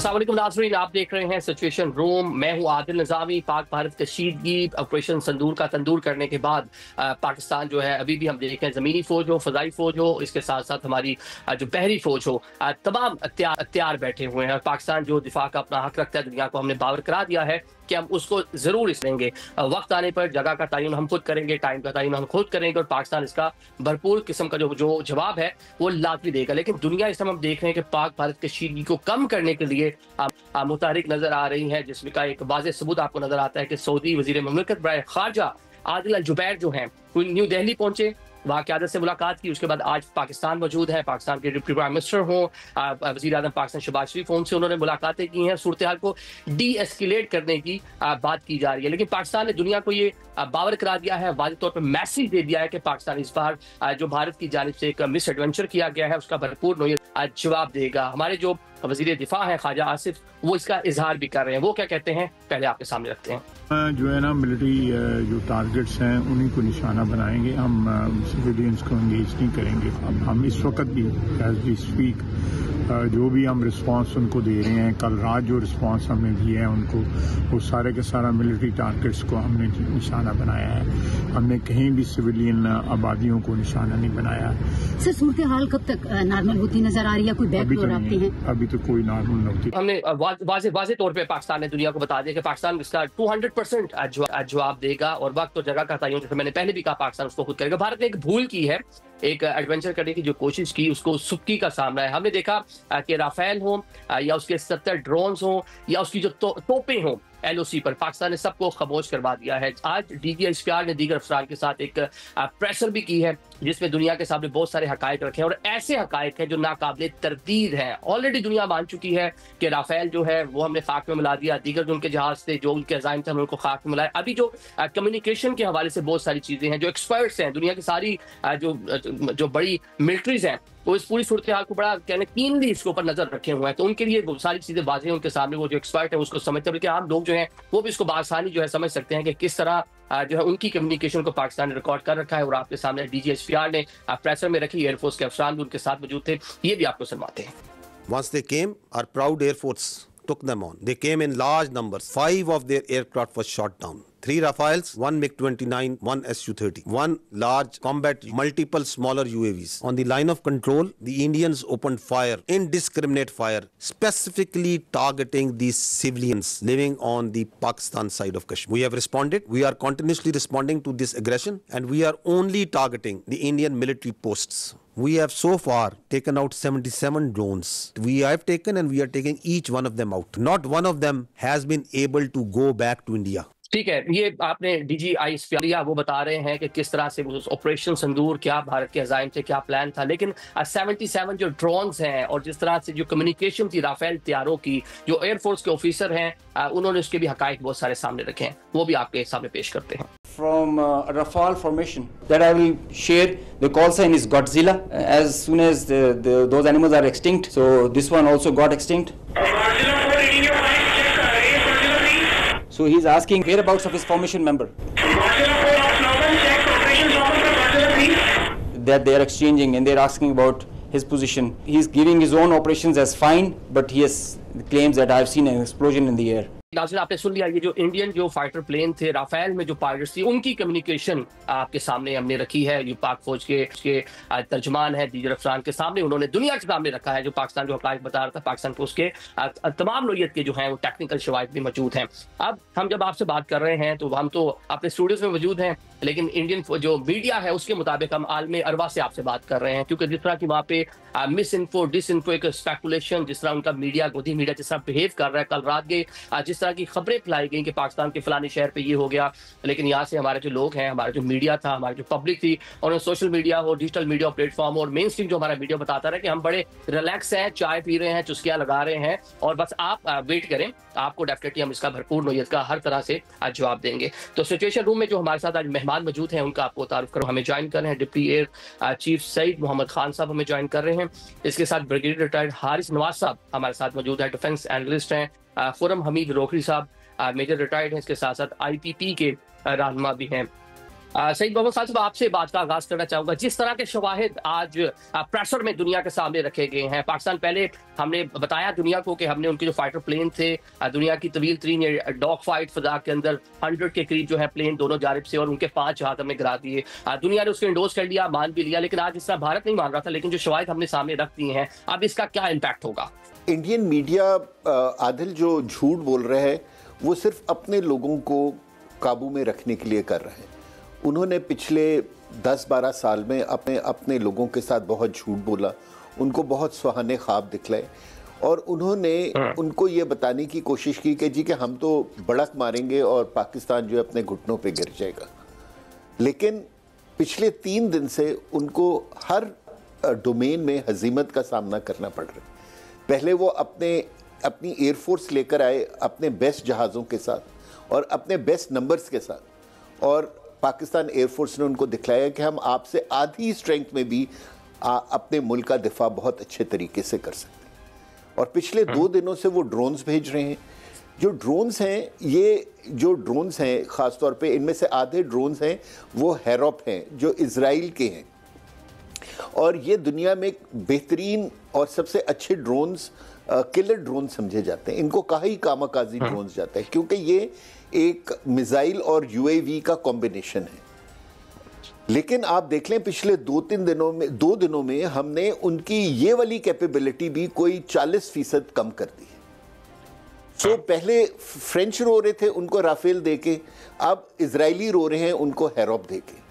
अस्सलाम वालेकुम नाज़रीन, आप देख रहे हैं सिचुएशन रूम। मैं हूं आदिल निज़ामी। पाक भारत कशीदगी ऑपरेशन संदूर का तंदूर करने के बाद पाकिस्तान जो है अभी भी हम देखें ज़मीनी फ़ौज हो, फ़ज़ाई फ़ौज हो, इसके साथ साथ हमारी जो बहरी फ़ौज हो, तमाम तैयार बैठे हुए हैं। और पाकिस्तान जो दिफा का अपना हक रखता है, दुनिया को हमने बावर करा दिया है कि हम उसको ज़रूर इस लेंगे। वक्त आने पर जगह का तयन हम खुद करेंगे, टाइम का तयन हम खुद करेंगे और पाकिस्तान इसका भरपूर किस्म का जो जवाब है वो लाजमी देगा। लेकिन दुनिया इस समय हम देख रहे हैं कि पाक भारत कशीदगी को कम करने के लिए मुतहरिक नजर आ रही है, जिसमें का एक वाज़ेह सबूत आपको नजर आता है कि सऊदी वज़ीर ममलकत बराए खारजा आदिल अल जुबैर जो हैं न्यू दिल्ली पहुंचे, वहाँ क़यादत से मुलाकात की। उसके बाद आज पाकिस्तान मौजूद है, पाकिस्तान के डिप्टी प्राइम मिनिस्टर हों, वज़ीर आज़म पाकिस्तान शहबाज शरीफ हों, उनसे उन्होंने मुलाकातें की हैं। सूरत हाल को डी एस्केलेट करने की बात की जा रही है। लेकिन पाकिस्तान ने दुनिया को ये बावर करा दिया है, वाज़ेह तौर पर मैसेज दे दिया है कि पाकिस्तान इस बार जो भारत की जानिब से एक मिस एडवेंचर किया गया है उसका भरपूर नोयत जवाब देगा। हमारे जो वज़ीर दिफा है ख्वाजा आसिफ, वो इसका इजहार भी कर रहे हैं। वो क्या कहते हैं पहले आपके सामने रखते हैं। जो है ना, मिलिट्री जो टारगेट्स हैं उन्हीं को निशाना बनाएंगे। हम सिविलियंस को एंगेज नहीं करेंगे। अब हम इस वक्त भी एज वी स्पीक जो भी हम रिस्पांस उनको दे रहे हैं, कल रात जो रिस्पांस हमने दिए हैं उनको, वो सारे के सारा मिलिट्री टारगेट्स को हमने निशाना बनाया है। हमने कहीं भी सिविलियन आबादियों को निशाना नहीं बनाया। सर, सूरत हाल कब तक नॉर्मल होती नजर आ रही है? कोई बैकडोर आपके हैं? अभी तो कोई नॉर्मल नहीं होती। हमने वाज़ेह तौर पे पाकिस्तान ने दुनिया को बता दिया कि पाकिस्तान इसका 200% जवाब देगा और वक्त और जगह का तयन, जैसे मैंने पहले भी कहा, पाकिस्तान उसको खुद करेगा। भारत ने एक भूल की है, एक एडवेंचर करने की जो कोशिश की, उसको सुक्की का सामना है। हमने देखा कि राफेल हो या उसके 70 ड्रोन्स हो या उसकी जो तोपें हों LOC पर, पाकिस्तान ने सबको खामोश करवा दिया है। आज DGISPR ने दीगर अफसरान के साथ एक प्रेशर भी की है, जिसमें दुनिया के सामने बहुत सारे हकायक रखे हैं और ऐसे हकायक हैं जो नाकाबिले तरदीद हैं। ऑलरेडी दुनिया मान चुकी है कि राफेल जो है वो हमने खाक में मिला दिया, दीगर जो उनके जहाज थे, जो उनके अज़ाइम थे, हमने उनको खाक में मिलाया। अभी जो कम्युनिकेशन के हवाले से बहुत सारी चीजें हैं, जो एक्सपर्ट्स हैं, दुनिया की सारी जो बड़ी मिलिट्रीज हैं, वो इस पूरी सूरत हाल को बड़ा कहने कीनली इसके ऊपर नजर रखे हुए हैं। तो उनके लिए सारी चीजें वाज़ेह हैं उनके सामने, वो जो एक्सपर्ट है उसको समझते हैं, बल्कि आम लोग जो हैं वो भी इसको बआसानी जो है समझ सकते हैं कि किस तरह जो है उनकी कम्युनिकेशन को पाकिस्तान ने रिकॉर्ड कर रखा है। और आपके सामने DGISPR ने प्रेशर में रखी, एयरफोर्स के अफसरान भी उनके साथ मौजूद थे, ये भी आपको सुनवाते हैं। Once they came, our proud Air Force took them on. They came in large numbers. 5 of their aircraft was shot down. 3 Rafales, 1 MiG-29, 1 Su-30, 1 large combat, multiple smaller UAVs. On the line of control, the Indians opened fire, indiscriminate fire, specifically targeting these civilians living on the Pakistan side of Kashmir. We have responded. We are continuously responding to this aggression, and we are only targeting the Indian military posts. We have so far taken out 77 drones. We have taken and we are taking each one of them out. Not one of them has been able to go back to India. ठीक है, ये आपने DGISPR वो बता रहे हैं कि किस तरह से ऑपरेशन संदूर, क्या भारत के अज़ाइम थे, क्या प्लान था। लेकिन 77 जो ड्रोन्स हैं और जिस तरह से जो कम्युनिकेशन थी राफेल तैयारों की, जो एयरफोर्स के ऑफिसर हैं उन्होंने उसके भी हकायक बहुत सारे सामने रखे हैं, वो भी आपके सामने पेश करते हैं। From Rafale formation that I will share, the call sign is Godzilla. As soon as those animals are extinct, so this one also got extinct. So he's asking whereabouts of his formation member. That they are exchanging and they're asking about his position. He's giving his own operations as fine, but he has claims that I've seen an explosion in the air. नाज़रीन, आपने सुन लिया, ये जो Indian जो fighter plane थे Rafale में, जो pilots थी, उनकी कम्युनिकेशन आपके सामने हमने रखी है। ये पाक फौज के तर्जमान है दीगर अफसरान के सामने, उन्होंने दुनिया के सामने रखा है जो पाकिस्तान जो हकायक बता रहा था। पाकिस्तान को उसके तमाम नोयत के जो हैं वो टेक्निकल शवाहिद भी मौजूद हैं। अब हम जब आपसे बात कर रहे हैं तो हम तो अपने स्टूडियोज में मौजूद हैं, लेकिन इंडियन जो मीडिया है उसके मुताबिक हम आलमी अरबा से आपसे बात कर रहे हैं, क्योंकि जिस तरह की वहाँ पे मिस इन्फो, डिस इन्फो, एक स्पेकुलेशन, जिस तरह उनका मीडिया, गोदी मीडिया जिस तरह बिहेव कर रहा है, कल रात के जिस तरह की खबरें फैलाई गई कि पाकिस्तान के फलानी शहर पे ये हो गया, लेकिन यहाँ से हमारे जो लोग हैं, हमारा जो मीडिया था, हमारी जो पब्लिक थी, और सोशल मीडिया हो, डिजिटल मीडिया प्लेटफॉर्म और मेन स्ट्रीम जो हमारा मीडिया बताता रहा कि हम बड़े रिलैक्स हैं, चाय पी रहे हैं, चुस्कियाँ लगा रहे हैं और बस आप वेट करें, आपको डेफिनेटली हम इसका भरपूर नोयत का हर तरह से जवाब देंगे। तो सिचुएशन रूम में जो हमारे साथ आज मेहमान मौजूद हैं उनका आपको तारुफ करो। हमें ज्वाइन कर रहे हैं deputy air chief Saeed Mohammad Khan साहब हमें ज्वाइन कर रहे हैं। इसके साथ ब्रिगेडियर रिटायर्ड हारिस नवाज साहब हमारे साथ मौजूद है, डिफेंस एनालिस्ट हैं। खुरम हमीद रोखरी साहब मेजर रिटायर्ड हैं, इसके साथ साथ IPP के रहनुमा भी हैं। सईद मोहम्मद साहब, आपसे बात का आगाज करना चाहूंगा। जिस तरह के शवाहिद आज प्रेशर में दुनिया के सामने रखे गए हैं, पाकिस्तान पहले हमने बताया दुनिया को कि हमने उनके जो फाइटर प्लेन थे, दुनिया की तवील तरीन डॉग फाइट फजा के अंदर 100 के करीब जो है प्लेन दोनों जानिब से, और उनके 5 जहाज हमने गिरा दिए। दुनिया ने उसको इंडोर्स कर लिया, मान भी लिया, लेकिन आज इस तरह भारत नहीं मान रहा था, लेकिन जो शवाहिद हमने सामने रख दिए हैं, अब इसका क्या इम्पैक्ट होगा? इंडियन मीडिया आदिल जो झूठ बोल रहे हैं वो सिर्फ अपने लोगों को काबू में रखने के लिए कर रहे हैं। उन्होंने पिछले 10-12 साल में अपने लोगों के साथ बहुत झूठ बोला, उनको बहुत सुहाने ख्वाब दिखलाए, और उन्होंने उनको ये बताने की कोशिश की कि जी कि हम तो बड़क मारेंगे और पाकिस्तान जो है अपने घुटनों पे गिर जाएगा। लेकिन पिछले 3 दिन से उनको हर डोमेन में हजीमत का सामना करना पड़ रहा है। पहले वो अपनी एयरफोर्स लेकर आए अपने बेस्ट जहाज़ों के साथ और अपने बेस्ट नंबर्स के साथ, और पाकिस्तान एयरफोर्स ने उनको दिखलाया कि हम आपसे आधी स्ट्रेंथ में भी अपने मुल्क का दिफा बहुत अच्छे तरीके से कर सकते हैं। और पिछले 2 दिनों से वो ड्रोन्स भेज रहे हैं। जो ड्रोन्स हैं ख़ास तौर पे इनमें से आधे ड्रोन्स हैं वो हैरोप हैं जो इजराइल के हैं, और ये दुनिया में बेहतरीन और सबसे अच्छे ड्रोन्स किलर ड्रोन समझे जाते हैं। इनको कहा ही कामाकाजी ड्रोन्स जाता है क्योंकि ये एक मिसाइल और यूएवी का कॉम्बिनेशन है। लेकिन आप देख लें पिछले 2 दिनों में हमने उनकी ये वाली कैपेबिलिटी भी कोई 40% कम कर दी है। पहले फ्रेंच रो रहे थे उनको राफेल देके, अब इजरायली रो रहे हैं उनको हैरोप देके।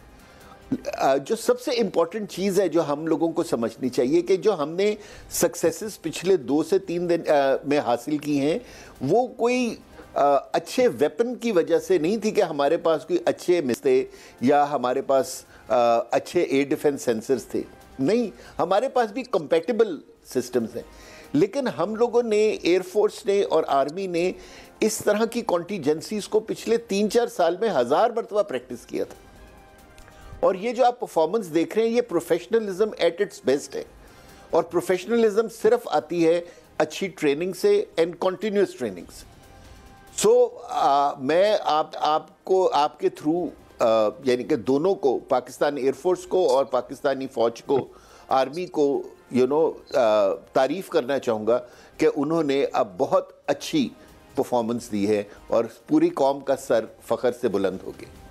जो सबसे इंपॉर्टेंट चीज़ है जो हम लोगों को समझनी चाहिए कि जो हमने सक्सेसेस पिछले 2 से 3 दिन में हासिल की हैं वो कोई अच्छे वेपन की वजह से नहीं थी कि हमारे पास कोई अच्छे मिसाइल थे या हमारे पास अच्छे एयर डिफेंस सेंसर्स थे। नहीं, हमारे पास भी कंपैटिबल सिस्टम्स हैं, लेकिन हम लोगों ने, एयरफोर्स ने और आर्मी ने इस तरह की कॉन्टीजेंसीज को पिछले 3-4 साल में 1000 मरतबा प्रैक्टिस किया था। और ये जो आप परफॉर्मेंस देख रहे हैं ये प्रोफेशनलिज्म एट इट्स बेस्ट है, और प्रोफेशनलिज्म सिर्फ आती है अच्छी ट्रेनिंग से एंड कॉन्टिन्यूस ट्रेनिंग से। मैं आपको आपके थ्रू यानी कि दोनों को, पाकिस्तान एयरफोर्स को और पाकिस्तानी फ़ौज को, आर्मी को तारीफ़ करना चाहूँगा कि उन्होंने अब बहुत अच्छी परफॉर्मेंस दी है और पूरी कौम का सर फ़ख्र से बुलंद हो गया।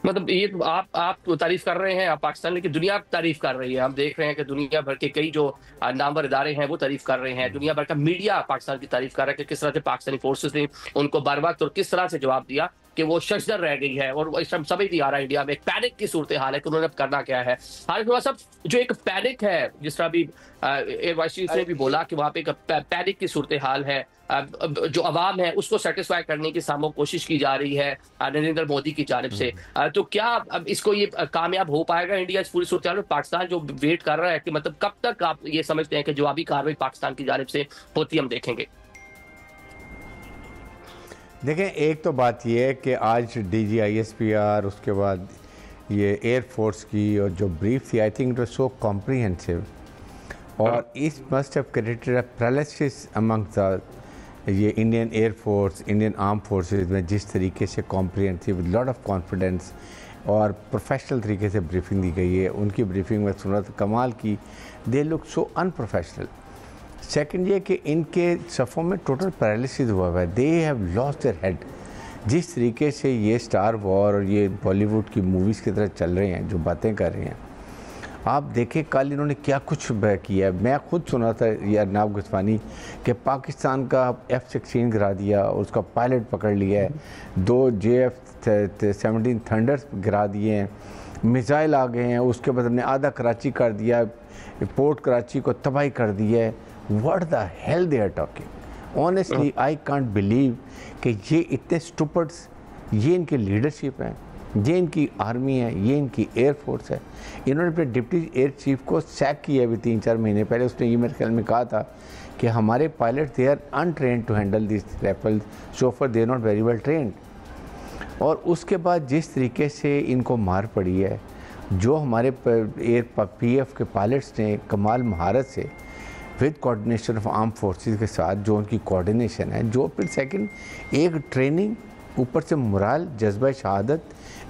मतलब ये तो आप तो तारीफ कर रहे हैं, आप पाकिस्तान, लेकिन दुनिया तारीफ कर रही है। हम देख रहे हैं कि दुनिया भर के कई जो नामवर इदारे हैं वो तारीफ कर रहे हैं, दुनिया भर का मीडिया पाकिस्तान की तारीफ कर रहा है कि किस तरह से पाकिस्तानी फोर्सेस ने उनको बर वक्त और किस तरह से जवाब दिया कि वो शशदर रह गई है। और इस टाइम समझ नहीं आ रहा है इंडिया में एक पैनिक की सूरत हाल है कि उन्होंने अब करना क्या है। हालांकि सब जो एक पैनिक है, जिस तरह भी एयर वाइस चीफ ने भी बोला कि वहाँ पे एक पैनिक की सूरत हाल है, जो अवाम है उसको सेटिस्फाई करने की सामो कोशिश की जा रही है नरेंद्र मोदी की जानिब से। तो क्या अब इसको ये कामयाब हो पाएगा इंडिया इस पूरी सूरत हाल में? पाकिस्तान जो वेट कर रहा है कि मतलब कब तक आप ये समझते हैं कि जवाबी कार्रवाई पाकिस्तान की जानिब से होती, हम देखेंगे? देखें, एक तो बात यह है कि आज DGISPR, उसके बाद ये एयरफोर्स की और जो ब्रीफ थी, I think it was so comprehensive, और इस must have created a paralysis among the ये Indian air force, Indian arm forces में जिस तरीके से comprehensive with lot of confidence और प्रोफेशनल तरीके से ब्रीफिंग दी गई है। उनकी ब्रीफिंग में सुना तो कमाल की, they look so unprofessional. Second ये कि इनके सफ़ों में टोटल पैरालिसिस हुआ है, they have lost their head. जिस तरीके से ये स्टार वॉर और ये बॉलीवुड की मूवीज़ की तरह चल रहे हैं, जो बातें कर रहे हैं, आप देखें कल इन्होंने क्या कुछ किया है। मैं खुद सुना था ये अरनाब गजवानी कि पाकिस्तान का F-16 गिरा दिया, उसका पायलट पकड़ लिया है, 2 JF-17 थंडर्स गिरा दिए हैं, मिसाइल आ गए हैं, उसके बाद हमने आधा कराची कर दिया, पोर्ट कराची को तबाही कर दिया है। What the hell they are talking? Honestly I can't believe कि ये इतने स्टूपिड्स, ये इनकी लीडरशिप है, ये इनकी आर्मी है, ये इनकी एयरफोर्स है। इन्होंने अपने डिप्टी एयर चीफ को सैक किया अभी 3-4 महीने पहले। उसने ये मेरे ख्याल में कहा था कि हमारे pilot they are untrained to handle this rifles, so for they are not very well trained. और उसके बाद जिस तरीके से इनको मार पड़ी है, जो हमारे PF के पायलट्स ने कमाल महारत से with coordination of arm forces के साथ जो उनकी कोऑर्डिनेशन है, जो फिर सेकंड एक ट्रेनिंग ऊपर से मोरल, जज्बा शहादत,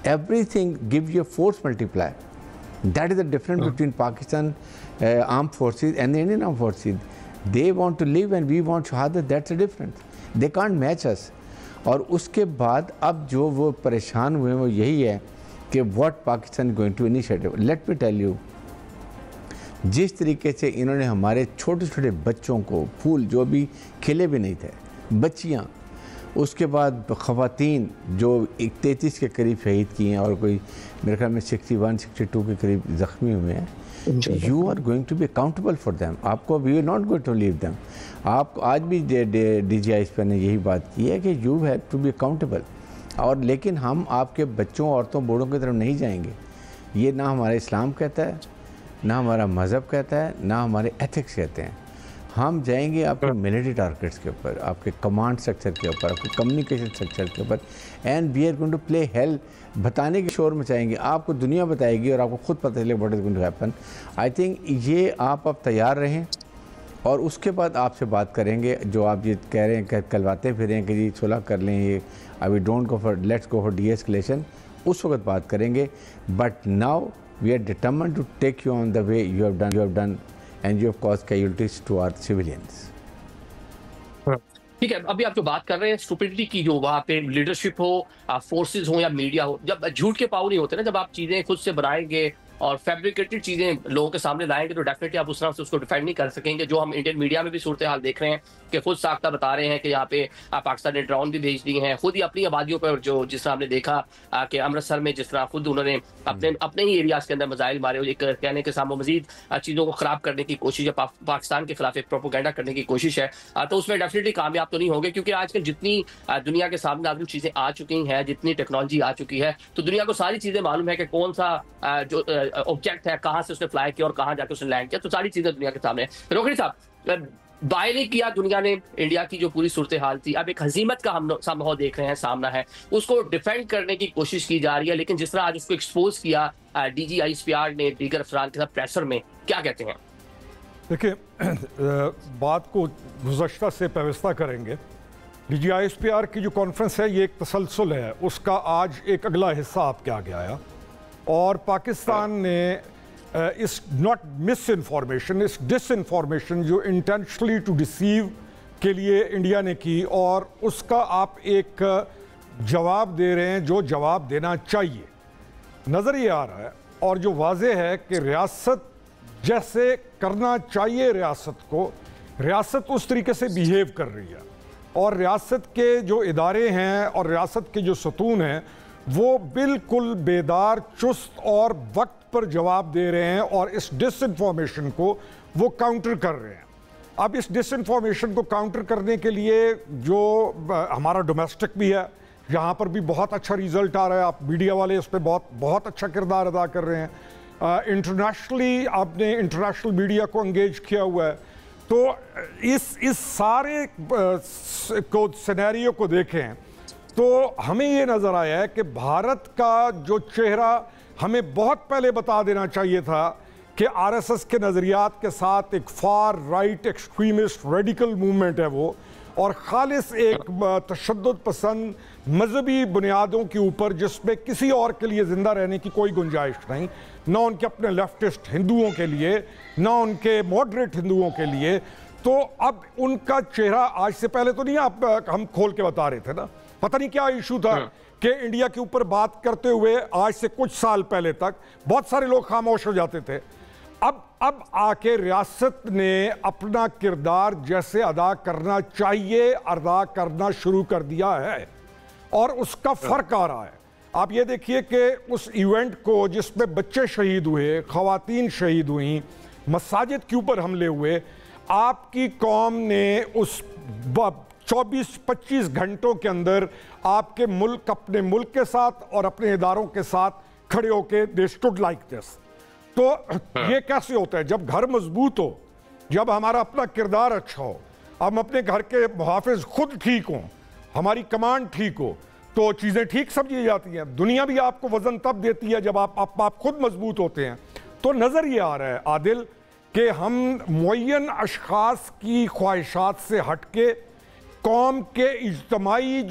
everything give you force multiply. That is the difference between Pakistan arm forces and the Indian arm forces. They want to live and we want शहादत. That's the difference. They can't match us. और उसके बाद अब जो वो परेशान हुए वो यही है कि what Pakistan going to initiative. Let me tell you, जिस तरीके से इन्होंने हमारे छोटे छोटे बच्चों को, फूल जो भी खिले भी नहीं थे, बच्चियाँ, उसके बाद ख़वातीन जो 33 के करीब शहीद किए हैं और कोई मेरे ख्याल में 61-62 के करीब ज़ख्मी हुए हैं. You are going to be accountable for them. आपको we are not going to leave them. आप आज भी DGI ने यही बात की है कि you have to be accountable. और लेकिन हम आपके बच्चों, औरतों, बूढ़ों की तरफ नहीं जाएंगे. ये ना हमारा इस्लाम कहता है, ना हमारा मज़हब कहता है, ना हमारे एथिक्स कहते हैं. हम जाएंगे आपके मिलिट्री टारगेट्स के ऊपर, आपके कमांड स्ट्रक्चर के ऊपर, आपके कम्युनिकेशन स्ट्रक्चर के ऊपर. And we are going to play hell. बताने के शोर मचाएंगे, आपको दुनिया बताएगी और आपको खुद पता चले what is going to happen. I think ये आप अब तैयार रहें और उसके बाद आपसे बात करेंगे. जो आप ये कह रहे हैं, कलवाते फिर हैं कि जी सुलह कर लें, ये अभी don't go for, let's go for de-escalation, उस वक्त बात करेंगे. But now we are determined to take you on the way you have done and you have caused casualties to our civilians. ठीक है, अभी आप जो बात कर रहे हैं स्टुपिडिटी की, जो वहाँ पे लीडरशिप हो, फोर्सेस हो या मीडिया हो, जब झूठ के पाँव नहीं होते ना, जब आप चीजें खुद से बनाएंगे और फैब्रिकेटेड चीजें लोगों के सामने लाएंगे तो डेफिनेटली आप उस तरह से उसको डिफेंड नहीं कर सकेंगे. जो हम इंडियन मीडिया में भी सूरत हाल देख रहे हैं कि खुद साख्ता बता रहे हैं कि यहाँ पे पाकिस्तान ने ड्रोन भी भेज दिए हैं, खुद ही अपनी आबादियों पर, जो जिस तरह हमने देखा कि अमृतसर में जिस तरह खुद उन्होंने अपने ही एरियाज के अंदर मिसाइल मारे, एक कहने के सामने मजीद चीज़ों को खराब करने की कोशिश है, पाकिस्तान के खिलाफ एक प्रोपोगेंडा करने की कोशिश है. तो उसमें डेफिनेटली कामयाब तो नहीं होंगे, क्योंकि आजकल जितनी दुनिया के सामने आजकल चीज़ें आ चुकी हैं, जितनी टेक्नोलॉजी आ चुकी है, तो दुनिया को सारी चीज़ें मालूम है कि कौन सा जो ऑब्जेक्ट है, कहाँ से उसने फ्लाई किया और कहाँ जाकर उसने लैंड किया. तो सारी चीज़ें दुनिया के सामने. रोहिणी साहब, बाय नहीं किया दुनिया ने इंडिया की जो पूरी सूरत हाल थी, अब एक हजीमत का हम संभव देख रहे हैं, सामना है, उसको डिफेंड करने की कोशिश की जा रही है. लेकिन जिस तरह आज उसको एक्सपोज किया DGI ने दीगर अफराद के साथ प्रेशर में, क्या कहते हैं? देखिए, बात को गुज़श्ता से पेवस्ता करेंगे. DGI की जो कॉन्फ्रेंस है ये एक तसलसल है, उसका आज एक अगला हिस्सा आपके आगे आया और पाकिस्तान ने इस नॉट मिस इन्फॉर्मेशन, इस डिसइंफॉर्मेशन जो इंटेंशनली टू डिसीव के लिए इंडिया ने की, और उसका आप एक जवाब दे रहे हैं जो जवाब देना चाहिए. नज़र ये आ रहा है और जो वाज़ेह है कि रियासत जैसे करना चाहिए, रियासत को, रियासत उस तरीके से बिहेव कर रही है और रियासत के जो इदारे हैं और रियासत के जो सतून हैं वो बिल्कुल बेदार, चुस्त और वक्त पर जवाब दे रहे हैं और इस डिसइंफॉर्मेशन को वो काउंटर कर रहे हैं. अब इस डिसइंफॉर्मेशन को काउंटर करने के लिए जो हमारा डोमेस्टिक भी है, यहाँ पर भी बहुत अच्छा रिजल्ट आ रहा है. आप मीडिया वाले इस पर बहुत अच्छा किरदार अदा कर रहे हैं. इंटरनेशनली आपने इंटरनेशनल मीडिया को एंगेज किया हुआ है. तो इस सारे को सिनेरियो को देखें तो हमें ये नज़र आया है कि भारत का जो चेहरा हमें बहुत पहले बता देना चाहिए था कि RSS के नज़रियात के साथ एक far right extremist radical movement है वो, और खालिस एक तशद्दुद पसंद मजहबी बुनियादों के ऊपर जिसमें किसी और के लिए ज़िंदा रहने की कोई गुंजाइश नहीं, ना उनके अपने लेफ्टिस्ट हिंदुओं के लिए, ना उनके मॉडरेट हिंदुओं के लिए. तो अब उनका चेहरा आज से पहले तो नहीं हम खोल के बता रहे थे ना, पता नहीं क्या इशू था कि इंडिया के ऊपर बात करते हुए आज से कुछ साल पहले तक बहुत सारे लोग खामोश हो जाते थे. अब आके रियासत ने अपना किरदार जैसे अदा करना चाहिए अदा करना शुरू कर दिया है और उसका फर्क आ रहा है. आप ये देखिए कि उस इवेंट को जिसमें बच्चे शहीद हुए, खवातीन शहीद हुई, मसाजिद के ऊपर हमले हुए, आपकी कौम ने उस 24-25 घंटों के अंदर आपके मुल्क, अपने मुल्क के साथ और अपने इदारों के साथ खड़े होके दे स्टूड लाइक दिस. तो ये कैसे होता है जब घर मजबूत हो, जब हमारा अपना किरदार अच्छा हो, हम अपने घर के मुहाफिज खुद ठीक हों, हमारी कमांड ठीक हो, तो चीज़ें ठीक समझी जाती हैं. दुनिया भी आपको वजन तब देती है जब आप खुद मजबूत होते हैं. तो नज़र ये आ रहा है आदिल कि हम मुअय्यन अशखास की ख्वाहिशात से हट के कौम के इज्तमाई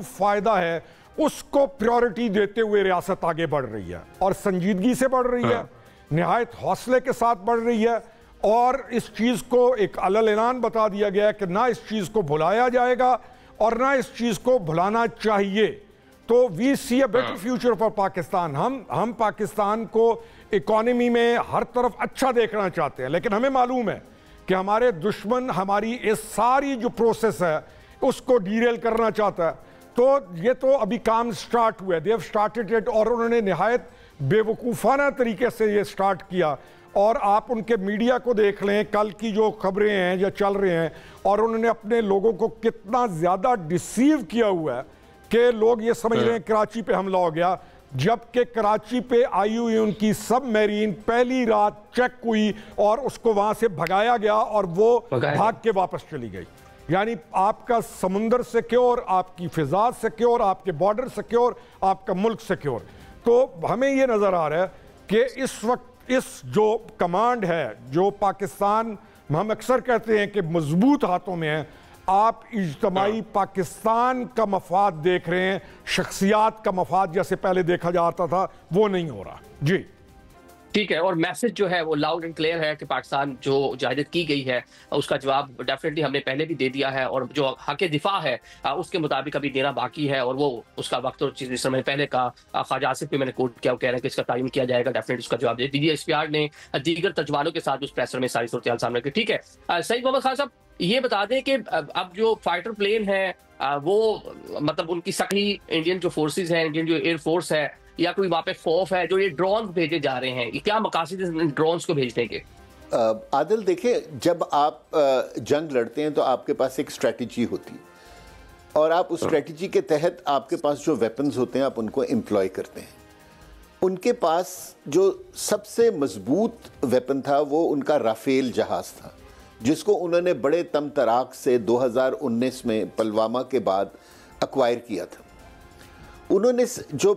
फ़ायदा है उसको प्रायोरिटी देते हुए रियासत आगे बढ़ रही है, और संजीदगी से बढ़ रही है, निहायत हौसले के साथ बढ़ रही है। और इस चीज़ को एक अलल ऐलान बता दिया गया है कि ना इस चीज़ को भुलाया जाएगा और ना इस चीज़ को भुलाना चाहिए। तो we see a better future for Pakistan. हम पाकिस्तान को इकॉनमी में हर तरफ अच्छा देखना चाहते हैं, लेकिन हमें मालूम है कि हमारे दुश्मन हमारी इस सारी जो प्रोसेस है उसको डीरेल करना चाहता है। तो ये तो अभी काम स्टार्ट हुआ है, दे हैव स्टार्टेड इट, और उन्होंने निहायत बेवकूफ़ाना तरीके से ये स्टार्ट किया। और आप उनके मीडिया को देख लें, कल की जो खबरें हैं या चल रहे हैं, और उन्होंने अपने लोगों को कितना ज़्यादा डिसीव किया हुआ है कि लोग ये समझ रहे हैं कराची पे हमला हो गया, जबकि कराची पे आई हुई उनकी सबमरीन पहली रात चेक हुई और उसको वहाँ से भगाया गया और वो भाग के वापस चली गई। यानी आपका समुंदर सिक्योर, आपकी फिजा सिक्योर, आपके बॉर्डर सिक्योर, आपका मुल्क सिक्योर। तो हमें ये नज़र आ रहा है कि इस वक्त इस जो कमांड है जो पाकिस्तान, हम अक्सर कहते हैं कि मजबूत हाथों में है, आप इज्तमाई पाकिस्तान का मफाद देख रहे हैं, शख्सियात का मफाद जैसे पहले देखा जाता था वो नहीं हो रहा। जी ठीक है, और मैसेज जो है वो लाउड एंड क्लियर है कि पाकिस्तान जो जहादत की गई है उसका जवाब डेफिनेटली हमने पहले भी दे दिया है, और जो हक दिफा है उसके मुताबिक अभी देना बाकी है, और वो उसका वक्त और चीज़ समय पहले का ख्वाजा आसिफ पे मैंने कोट किया, वो कह रहे हैं कि इसका टाइम किया जाएगा, डेफिनेटली उसका जवाब दे दीजिए। DGISPR ने दीगर तर्जमानों के साथ उस प्रेसर में सारी सूरत सामने की। ठीक है, सईद मोहम्मद खान साहब ये बता दें कि अब जो फाइटर प्लेन है वो मतलब उनकी सही इंडियन जो फोर्सेज हैं, इंडियन जो एयरफोर्स है, या कोई वहां पे खौफ है, जो ये ड्रोन भेजे जा रहे हैं, क्या मकासद ड्रोन्स को भेजने के? आदिल देखें, जब आप जंग लड़ते हैं तो आपके पास एक स्ट्रेटजी होती है, और आप उस स्ट्रेटजी के तहत आपके पास जो वेपन्स होते हैं आप उनको एम्प्लॉय करते हैं। उनके पास जो सबसे मजबूत वेपन था वो उनका राफेल जहाज था, जिसको उन्होंने बड़े तम तराक से 2019 में पुलवामा के बाद अक्वायर किया था। उन्होंने जो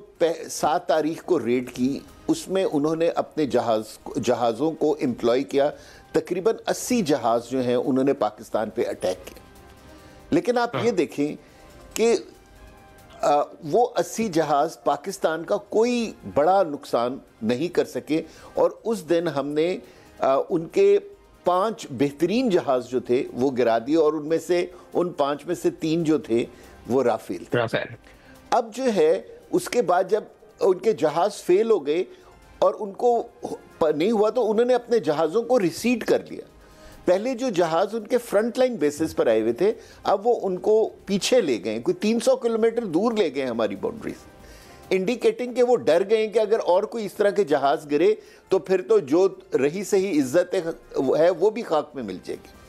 7 तारीख को रेड की उसमें उन्होंने अपने जहाज़ों को एम्प्लॉय किया। तकरीबन 80 जहाज़ जो हैं उन्होंने पाकिस्तान पे अटैक किया। लेकिन आप ये देखें कि वो 80 जहाज़ पाकिस्तान का कोई बड़ा नुकसान नहीं कर सके, और उस दिन हमने उनके 5 बेहतरीन जहाज़ जो थे वो गिरा दिए, और उनमें से उन 5 में से 3 जो थे वो राफेल थे। अब जो है उसके बाद जब उनके जहाज फेल हो गए और उनको नहीं हुआ तो उन्होंने अपने जहाज़ों को रिसीड कर लिया। पहले जो जहाज़ उनके फ्रंट लाइन बेसिस पर आए हुए थे, अब वो उनको पीछे ले गए, कोई 300 किलोमीटर दूर ले गए हमारी बाउंड्री से, इंडिकेटिंग कि वो डर गए कि अगर और कोई इस तरह के जहाज़ गिरे तो फिर तो जो रही सही इज्जत है वो भी खाक में मिल जाएगी।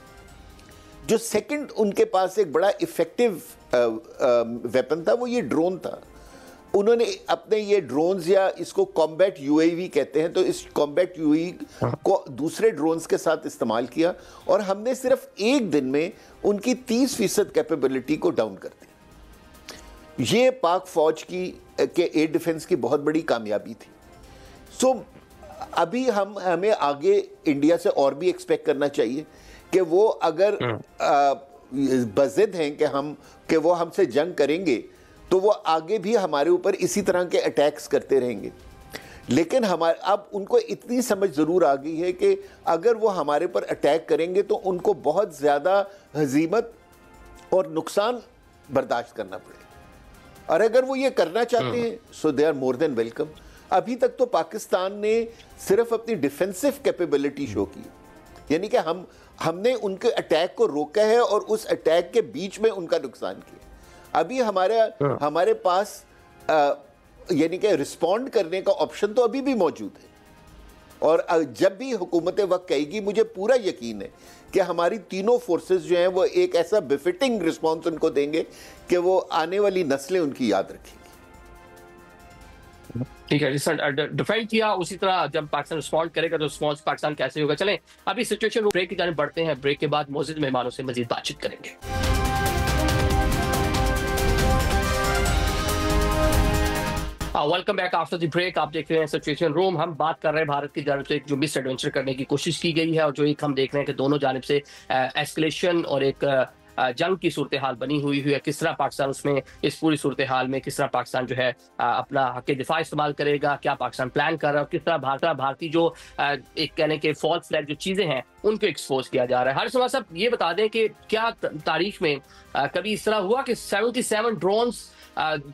जो सेकंड उनके पास एक बड़ा इफेक्टिव वेपन था वो ये ड्रोन था। उन्होंने अपने ये ड्रोन्स, या इसको कॉम्बैट UAV कहते हैं, तो इस कॉम्बैट UAV को दूसरे ड्रोन्स के साथ इस्तेमाल किया, और हमने सिर्फ एक दिन में उनकी 30% कैपेबिलिटी को डाउन कर दी। ये पाक फौज की के एयर डिफेंस की बहुत बड़ी कामयाबी थी। सो अभी हमें आगे इंडिया से और भी एक्सपेक्ट करना चाहिए कि वो अगर बज़िद हैं कि वो हमसे जंग करेंगे तो वो आगे भी हमारे ऊपर इसी तरह के अटैक्स करते रहेंगे। लेकिन अब उनको इतनी समझ ज़रूर आ गई है कि अगर वो हमारे पर अटैक करेंगे तो उनको बहुत ज़्यादा हज़ीमत और नुकसान बर्दाश्त करना पड़ेगा, और अगर वो ये करना चाहते हैं so they are more than welcome. अभी तक तो पाकिस्तान ने सिर्फ अपनी डिफेंसिव कैपेबिलिटी शो की, यानी कि हमने उनके अटैक को रोका है और उस अटैक के बीच में उनका नुकसान किया। अभी हमारे पास यानी कि रिस्पॉन्ड करने का ऑप्शन तो अभी भी मौजूद है, और जब भी हुकूमत वक्त कहेगी, मुझे पूरा यकीन है कि हमारी तीनों फोर्सेस जो हैं वो एक ऐसा बेफिटिंग रिस्पॉन्स उनको देंगे कि वो आने वाली नस्लें उनकी याद रखेंगी। ठीक है, डिफेंड किया, उसी तरह जब पाकिस्तान रिस्पॉन्ड करेगा तो रिस्पॉन्स पाकिस्तान कैसे होगा। चलें अभी सिचुएशन ब्रेक की जाने बढ़ते हैं, ब्रेक के बाद मौजूद मेहमानों से मजीद बातचीत करेंगे। Welcome back after the break. आप देख रहे हैं सिचुएशन रूम। हम बात कर रहे हैं भारत की जानब से जो मिस एडवेंचर करने की कोशिश की गई है, और जो एक हम देख रहे हैं कि दोनों जानब से एस्केलेशन और एक जंग की सूरत हाल बनी हुई है, किस तरह पाकिस्तान उसमें इस पूरी सूरत हाल में किस तरह पाकिस्तान जो है अपना हक दिफा इस्तेमाल करेगा, क्या पाकिस्तान प्लान कर रहा है, किस तरह भारतीय जो एक कहने के फॉल्स फ्लैग जो चीजें हैं उनको एक्सपोज किया जा रहा है। हर साहब ये बता दें कि क्या तारीख में कभी इस तरह हुआ कि 77 ड्रोन्स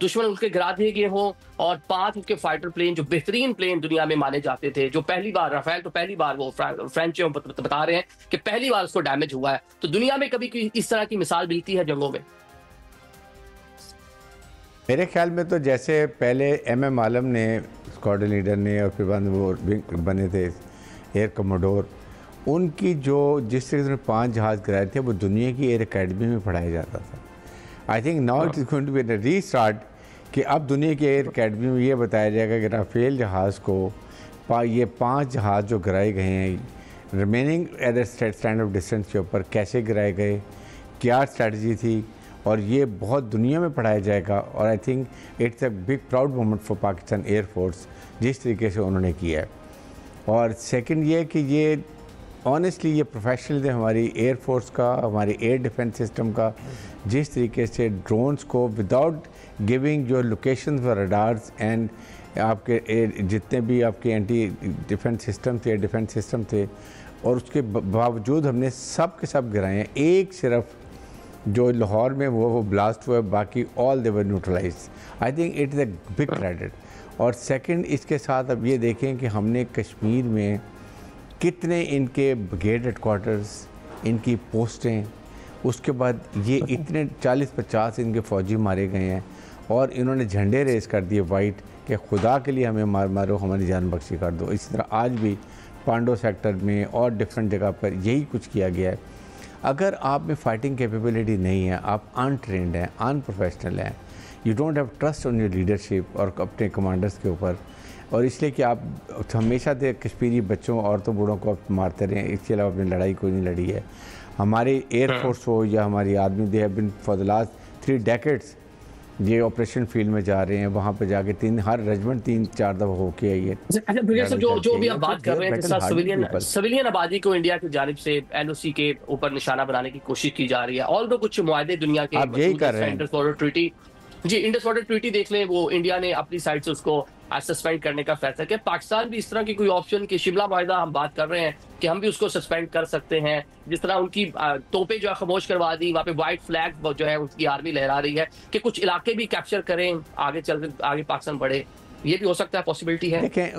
दुश्मन उनके गिरा दिए गए हों और 5 उनके फाइटर प्लेन जो बेहतरीन प्लेन दुनिया में माने जाते थे, जो पहली बार राफेल तो पहली बार वो फ्रेंच बता रहे हैं कि पहली बार उसको डैमेज हुआ है। तो दुनिया में कभी इस तरह की मिसाल मिलती है जंगों में? मेरे ख्याल में तो जैसे पहले MM आलम ने स्क्वाड्रन लीडर ने और फिर बाद में वो बने थे एयर कमोडोर, उनकी जो जिस तरह से 5 जहाज़ गिराए थे वो दुनिया की एयर अकेडमी में पढ़ाया जाता था। I think now it is going to be a restart कि अब दुनिया की एयर अकेडमी में ये बताया जाएगा कि राफेल जहाज़ को ये 5 जहाज़ जो गिराए गए हैं remaining at stand off distance के ऊपर कैसे गिराए गए, क्या स्ट्रेटजी थी, और ये बहुत दुनिया में पढ़ाया जाएगा। और I think it's a big proud moment for Pakistan air force जिस तरीके से उन्होंने किया है। और सेकंड ये कि ये ऑनेस्टली ये प्रोफेशनल हमारी एयरफोर्स का, हमारी एयर डिफेंस सिस्टम का, जिस तरीके से ड्रोन्स को विदाउट गिविंग जो लोकेशन फॉर रडार्स एंड आपके जितने भी आपके एंटी डिफेंस सिस्टम थे, डिफेंस सिस्टम थे, और उसके बावजूद हमने सब के सब गिराए हैं। एक सिर्फ जो लाहौर में वो ब्लास्ट हुआ, बाकी all they were neutralised. I think it is a big credit. और सेकंड इसके साथ अब ये देखें कि हमने कश्मीर में कितने इनके ब्रिगेड हेडक्वार्टर्स, इनकी पोस्टें, उसके बाद ये इतने 40-50 इनके फ़ौजी मारे गए हैं और इन्होंने झंडे रेस कर दिए वाइट कि खुदा के लिए हमें मारो, हमारी जान बख्शी कर दो। इसी तरह आज भी पांडो सेक्टर में और डिफरेंट जगह पर यही कुछ किया गया है। अगर आप में फाइटिंग कैपेबिलिटी नहीं है, आप अनट्रेंड हैं, अनप्रोफेशनल हैं, you don't have trust on your leadership और अपने कमांडर्स के ऊपर, और इसलिए कि आप हमेशा से कश्मीरी बच्चों, औरतों, बूढ़ों को आप मारते रहे, इसके अलावा अपनी लड़ाई कोई नहीं लड़ी है। हमारी एयरफोर्स हो या हमारी army, they have been for the last 3 decades ये ऑपरेशन फील्ड में जा रहे हैं, वहाँ पे जाके हर रेजिमेंट 3-4 दफ़ा होके आई है। अच्छा भैया साहब, जो भी आप बात कर रहे हैं, सिविलियन आबादी को इंडिया की जानिब से LOC के ऊपर निशाना बनाने की कोशिश की जा रही है। ऑल दो कुछ मुआहदे दुनिया के आप यही कर रहे हैं। ट्रीटी जी, इंडस वाटर ट्रीटी देख लें, वो इंडिया ने अपनी साइड से उसको सस्पेंड करने का फैसला किया। पाकिस्तान भी इस तरह की कोई ऑप्शन कि शिमला मुआहदा हम बात कर रहे हैं कि हम भी उसको सस्पेंड कर सकते हैं, जिस तरह उनकी तोपें जो है खामोश करवा दी, वहाँ पे व्हाइट फ्लैग जो है उसकी आर्मी लहरा रही है कि कुछ इलाके भी कैप्चर करें, आगे पाकिस्तान बढ़े, ये भी हो सकता है, पॉसिबिलिटी है। देखें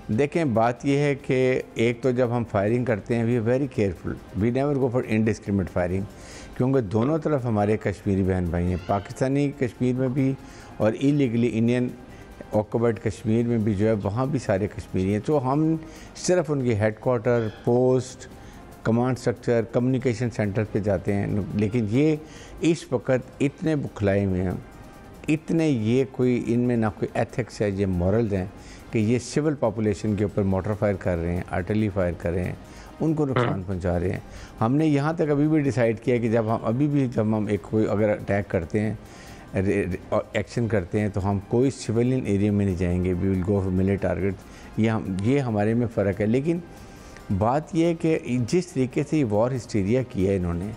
उसमें बात यह है कि एक तो जब हम फायरिंग करते हैं we are very careful, we never go for indiscriminate firing, क्योंकि दोनों तरफ हमारे कश्मीरी बहन भाई हैं, पाकिस्तानी कश्मीर में भी और इलीगली इंडियन ऑक्यूपाइड कश्मीर में भी जो है वहाँ भी सारे कश्मीरी हैं। तो हम सिर्फ उनके headquarter, post, command structure, communication centre पे जाते हैं, लेकिन ये इस वक्त इतने बुखलाए हुए हैं, इतने ये कोई इनमें ना कोई एथिक्स है, ये मॉरल्स हैं कि ये सिविल पॉपुलेशन के ऊपर मोटर फायर कर रहे हैं, आर्टिलरी फायर कर रहे हैं, उनको नुकसान पहुंचा रहे हैं। हमने यहाँ तक अभी भी डिसाइड किया कि जब हम एक कोई अगर अटैक करते हैं, एक्शन करते हैं, तो हम कोई सिविलियन एरिया में नहीं जाएंगे, we will go for military target. ये हमारे में फ़र्क है। लेकिन बात यह है कि जिस तरीके से ये वॉर हिस्टीरिया किया इन्होंने,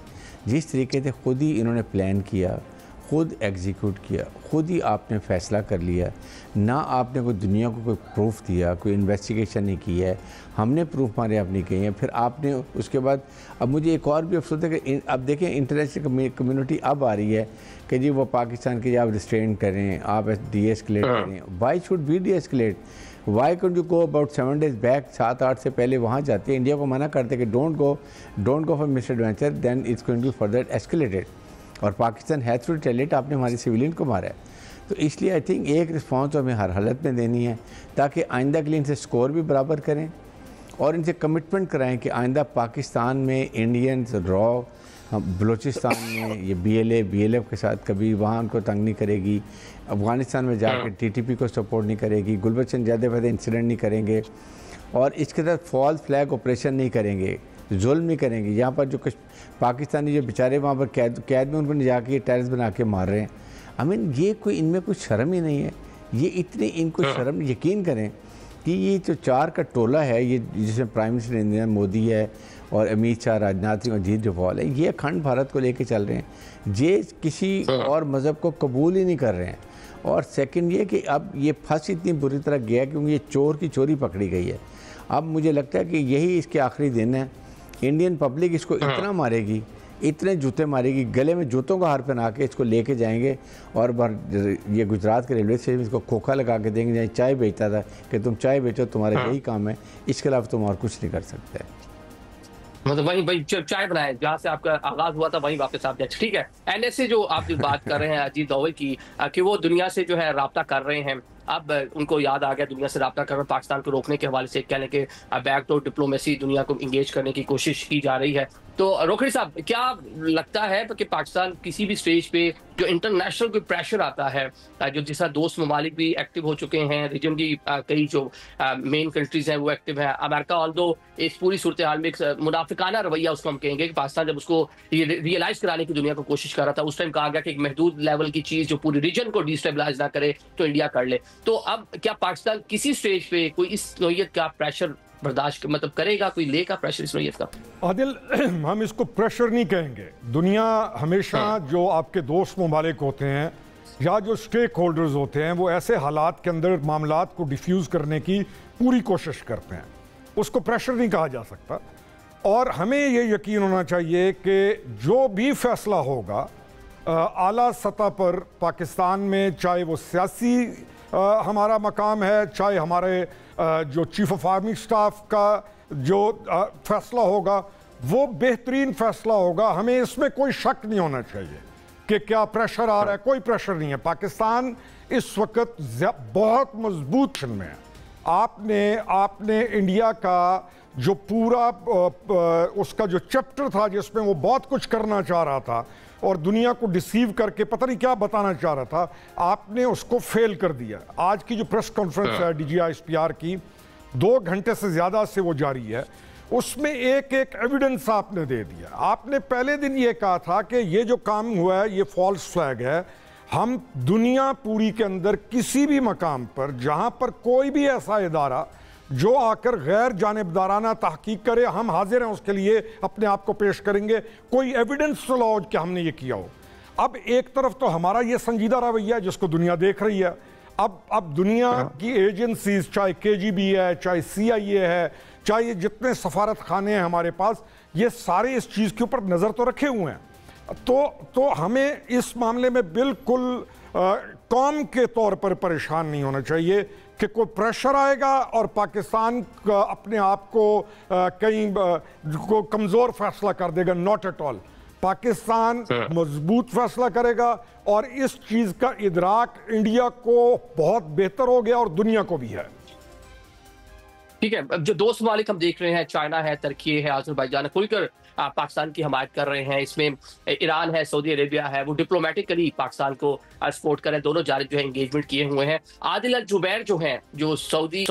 जिस तरीके से ख़ुद ही इन्होंने प्लान किया, खुद एग्जीक्यूट किया, खुद ही आपने फ़ैसला कर लिया, ना आपने कोई दुनिया को कोई प्रूफ दिया, कोई इन्वेस्टिगेशन नहीं की है, हमने प्रूफ हमारे आप नहीं किए हैं, फिर आपने उसके बाद अब मुझे एक और भी अफसोस है कि अब देखें इंटरनेशनल कम्युनिटी अब आ रही है कि जी वो पाकिस्तान के आप रिस्ट्रेन करें, आप डी-एस्केलेट करें। Why should we de-escalate? Why could you go about 7 days back, 7-8 से पहले वहाँ जाते हैं, इंडिया को मना करते कि don't go for misadventure, then it's going to further escalated, और पाकिस्तान हैज़ टू रिटेलिएट, आपने हमारे सिविलियन को मारा है। तो इसलिए आई थिंक एक रिस्पॉन्स हमें हर हालत में देनी है, ताकि आइंदा के लिए इनसे स्कोर भी बराबर करें और इनसे कमिटमेंट कराएं कि आइंदा पाकिस्तान में इंडियंस रॉ, बलूचिस्तान में ये BLF के साथ कभी वहाँ उनको तंग नहीं करेगी, अफ़गानिस्तान में जाकर TTP को सपोर्ट नहीं करेगी, गुलबचन ज़्यादा इंसिडेंट नहीं करेंगे, और इसके साथ फॉल्स फ्लैग ऑपरेशन नहीं करेंगे, जुल्म नहीं करेंगे। यहाँ पर जो पाकिस्तानी जो बेचारे वहाँ पर कैद में उनको जाके टेररिस्ट बना के मार रहे हैं, आई मीन ये कोई इनमें कुछ शर्म ही नहीं है। ये इतने इनको शर्म, यकीन करें कि ये जो 4 का टोला है, ये जिसमें प्राइम मिनिस्टर इंडिया मोदी है, और अमित शाह, राजनाथ सिंह और अजीत डोभाल है, ये अखंड भारत को लेके चल रहे हैं, ये किसी और मज़हब को कबूल ही नहीं कर रहे हैं। और सेकंड ये कि अब ये फंस इतनी बुरी तरह गया क्योंकि ये चोर की चोरी पकड़ी गई है। अब मुझे लगता है कि यही इसके आखिरी दिन है। इंडियन पब्लिक इसको इतना मारेगी, इतने जूते मारेगी, गले में जूतों का हार पहना के इसको लेके जाएंगे और ये गुजरात के रेलवे स्टेशन इसको खोखा लगा के देंगे, जहाँ चाय बेचता था कि तुम चाय बेचो, तुम्हारा यही काम है, इसके अलावा तुम और कुछ नहीं कर सकते। मतलब वही चाय बनाए जहाँ से आपका आगाज हुआ था, वहीं वापस आप जाए। ठीक है, एनएसए जो आप जो बात कर रहे हैं अजीत डोभाल की, कि वो दुनिया से जो है राब्ता कर रहे हैं, अब उनको याद आ गया दुनिया से राब्ता कर रहे हैं, पाकिस्तान को रोकने के हवाले से कहने के बैकडोर डिप्लोमेसी दुनिया को इंगेज करने की कोशिश की जा रही है। तो रोखड़ी साहब, क्या लगता है कि पाकिस्तान किसी भी स्टेज पे जो इंटरनेशनल कोई प्रेशर आता है, जो जिसका दोस्त ममालिक भी एक्टिव हो चुके हैं, रीजन की कई जो मेन कंट्रीज हैं वो एक्टिव हैं, अमेरिका ऑल्दो इस पूरी सूरत हाल में एक मुनाफिकाना रवैया उसको हम कहेंगे कि पाकिस्तान जब उसको रियलाइज कराने की दुनिया को कोशिश कर रहा था, उस टाइम कहा गया कि एक महदूद लेवल की चीज जो पूरी रीजन को डिस्टेबलाइज ना करे तो इंडिया कर ले। तो अब क्या पाकिस्तान किसी स्टेज पे कोई इस नोयत का प्रेशर बर्दाश्त मतलब करेगा, कोई लेगा प्रेशर इस नोयत का? आदिल, हम इसको प्रेशर नहीं कहेंगे। दुनिया हमेशा जो आपके दोस्त ममालिक होते हैं या जो स्टेक होल्डर्स होते हैं वो ऐसे हालात के अंदर मामलात को डिफ्यूज़ करने की पूरी कोशिश करते हैं, उसको प्रेशर नहीं कहा जा सकता। और हमें ये यकीन होना चाहिए कि जो भी फैसला होगा आला सतह पर पाकिस्तान में, चाहे वो सियासी हमारा मकाम है, चाहे हमारे जो चीफ ऑफ आर्मी स्टाफ का जो फैसला होगा, वो बेहतरीन फैसला होगा। हमें इसमें कोई शक नहीं होना चाहिए कि क्या प्रेशर आ रहा है, कोई प्रेशर नहीं है। पाकिस्तान इस वक्त बहुत मजबूत पोजीशन में है। आपने इंडिया का जो पूरा उसका जो चैप्टर था जिसमें वो बहुत कुछ करना चाह रहा था और दुनिया को डिसीव करके पता नहीं क्या बताना चाह रहा था, आपने उसको फेल कर दिया। आज की जो प्रेस कॉन्फ्रेंस है DGISPR की, 2 घंटे से ज़्यादा से वो जारी है, उसमें एक एक एविडेंस आपने दे दिया। आपने पहले दिन ये कहा था कि ये जो काम हुआ है ये फॉल्स फ्लैग है। हम दुनिया पूरी के अंदर किसी भी मकाम पर जहाँ पर कोई भी ऐसा इदारा जो आकर गैर जानिबदाराना तहकीक करे, हम हाजिर हैं उसके लिए, अपने आप को पेश करेंगे। कोई एविडेंस तो लाओ कि हमने ये किया हो। अब एक तरफ तो हमारा ये संजीदा रवैया है जिसको दुनिया देख रही है। अब दुनिया की एजेंसीज, चाहे KGB है, चाहे CIA है, चाहे जितने सफारत खाने हैं हमारे पास, ये सारे इस चीज़ के ऊपर नज़र तो रखे हुए हैं। तो हमें इस मामले में बिल्कुल कौम के तौर पर परेशान नहीं होना चाहिए कि कोई प्रेशर आएगा और पाकिस्तान अपने आप को कहीं को कमज़ोर फैसला कर देगा। Not at all. पाकिस्तान मजबूत फैसला करेगा और इस चीज़ का इदराक इंडिया को बहुत बेहतर हो गया और दुनिया को भी है। ठीक है, जो दोस्त ममालिक हम देख रहे हैं, चाइना है, तुर्की है, अजरबैजान है, खुलकर पाकिस्तान की हमायत कर रहे हैं। इसमें ईरान है, सऊदी अरेबिया है, वो डिप्लोमेटिकली पाकिस्तान को सपोर्ट कर रहे हैं। दोनों जानिब जो है एंगेजमेंट किए हुए हैं। आदिल अल जुबैर जो हैं, जो सऊदी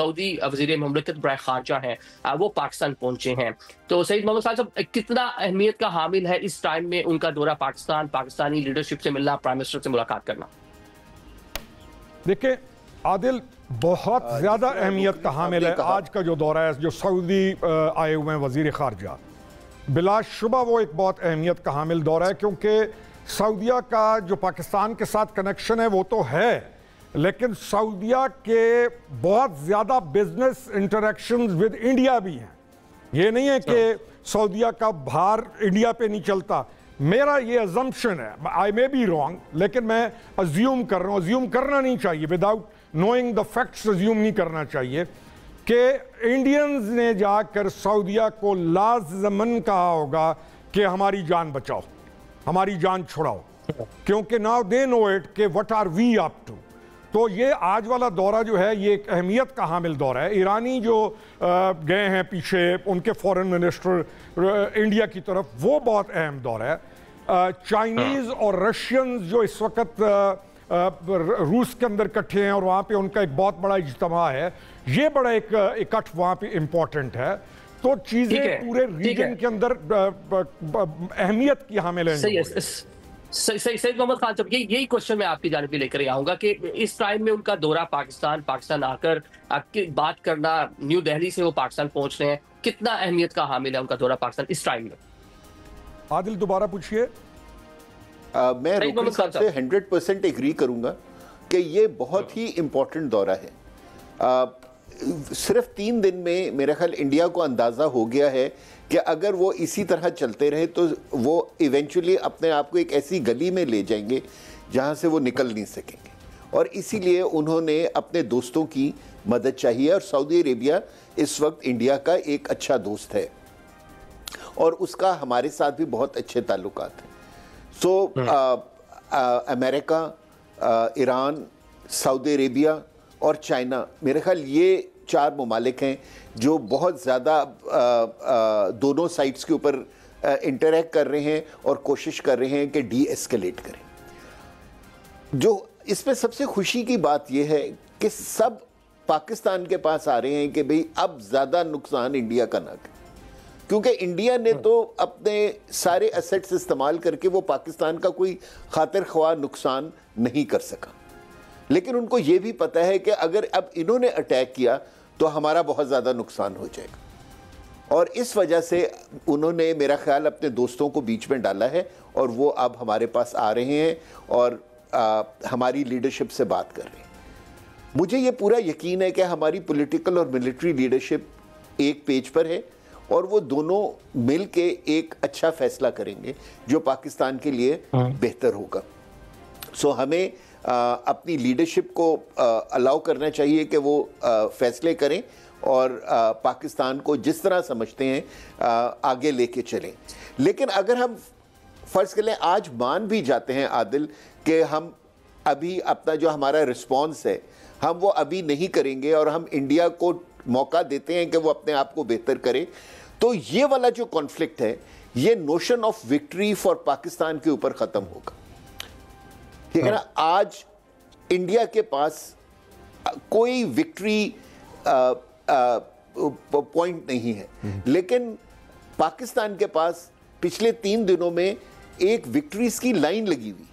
वज़ीर मुमलिकत बराए खारजा हैं, वो पाकिस्तान पहुंचे हैं। तो सईद मोहम्मद साहब, कितना अहमियत का हामिल है इस टाइम में उनका दौरा पाकिस्तान, पाकिस्तानी लीडरशिप से मिलना, प्राइम मिनिस्टर से मुलाकात करना? देखिए आदिल, बहुत ज़्यादा अहमियत का हामिल है आज का जो दौरा है। जो सऊदी आए हुए हैं वज़ीर खारजा, बिलाशुबा वो एक बहुत अहमियत का हामिल दौरा है, क्योंकि सऊदिया का जो पाकिस्तान के साथ कनेक्शन है वो तो है, लेकिन सऊदिया के बहुत ज़्यादा बिजनेस इंटरेक्शंस विद इंडिया भी हैं। ये नहीं है कि सऊदिया का भार इंडिया पे नहीं चलता। मेरा ये अजम्पशन है, आई मे बी रॉन्ग, लेकिन मैं अज्यूम कर रहा हूँ। अज्यूम करना नहीं चाहिए, without knowing the facts assume नहीं करना चाहिए कि इंडियंस ने जाकर सऊदिया को लाज़मन कहा होगा कि हमारी जान बचाओ, हमारी जान छुड़ाओ, क्योंकि नाउ दे नो इट कि what are we up to. तो ये आज वाला दौरा जो है ये एक अहमियत का हामिल दौरा है। ईरानी जो गए हैं पीछे, उनके फॉरेन मिनिस्टर इंडिया की तरफ, वो बहुत अहम दौरा है। चाइनीज़ और रशियंस जो इस वक्त रूस के अंदर इकट्ठे हैं और वहाँ पे उनका एक बहुत बड़ा इज्तिमा है, ये बड़ा एक इकट्ठ वहाँ पे इम्पोर्टेंट है। तो चीज़ें पूरे रीजन के अंदर अहमियत की हामिल है। सईद मोहम्मद खान साहब, यही क्वेश्चन मैं आपकी जानिब भी लेकर आऊंगा कि इस टाइम में उनका दौरा पाकिस्तान आकर आपकी बात करना, न्यू दिल्ली से वो पाकिस्तान पहुंच रहे हैं, कितना अहमियत का हामिल है उनका दौरा पाकिस्तान इस टाइम में? आदिल दोबारा पूछिए। मैं रुकन साहब से 100% एग्री करूंगा कि ये बहुत ही इम्पोर्टेंट दौरा है। सिर्फ 3 दिन में मेरे ख्याल इंडिया को अंदाज़ा हो गया है कि अगर वो इसी तरह चलते रहे तो वो इवेंचुअली अपने आप को एक ऐसी गली में ले जाएंगे जहां से वो निकल नहीं सकेंगे, और इसीलिए उन्होंने अपने दोस्तों की मदद चाहिए। और सऊदी अरेबिया इस वक्त इंडिया का एक अच्छा दोस्त है और उसका हमारे साथ भी बहुत अच्छे ताल्लुकात हैं। So America, Iran, Saudi Arabia और चाइना, मेरे ख्याल ये 4 ममालिक हैं जो बहुत ज़्यादा दोनों साइड्स के ऊपर इंटरैक्ट कर रहे हैं और कोशिश कर रहे हैं कि डी एस्केलेट करें। जो इसमें सबसे खुशी की बात यह है कि सब पाकिस्तान के पास आ रहे हैं कि भाई अब ज़्यादा नुकसान इंडिया का ना करे, क्योंकि इंडिया ने तो अपने सारे एसेट्स इस्तेमाल करके वो पाकिस्तान का कोई खातिर ख्वाह नुकसान नहीं कर सका। लेकिन उनको ये भी पता है कि अगर अब इन्होंने अटैक किया तो हमारा बहुत ज़्यादा नुकसान हो जाएगा, और इस वजह से उन्होंने मेरा ख्याल अपने दोस्तों को बीच में डाला है और वो अब हमारे पास आ रहे हैं और हमारी लीडरशिप से बात कर रहे हैं। मुझे ये पूरा यकीन है कि हमारी पॉलिटिकल और मिलिट्री लीडरशिप एक पेज पर है और वो दोनों मिल के एक अच्छा फैसला करेंगे जो पाकिस्तान के लिए बेहतर होगा। सो हमें अपनी लीडरशिप को अलाउ करना चाहिए कि वो फैसले करें और पाकिस्तान को जिस तरह समझते हैं आगे लेके चलें। लेकिन अगर हम फ़र्ज़ कर लें आज मान भी जाते हैं आदिल कि हम अभी अपना जो हमारा रिस्पॉन्स है हम वो अभी नहीं करेंगे और हम इंडिया को मौका देते हैं कि वो अपने आप को बेहतर करे, तो ये वाला जो कॉन्फ्लिक्ट है ये notion of victory for Pakistan के ऊपर ख़त्म होगा। ठीक है ना? आज इंडिया के पास कोई विक्ट्री पॉइंट नहीं है, लेकिन पाकिस्तान के पास पिछले 3 दिनों में एक विक्ट्रीज की लाइन लगी हुई।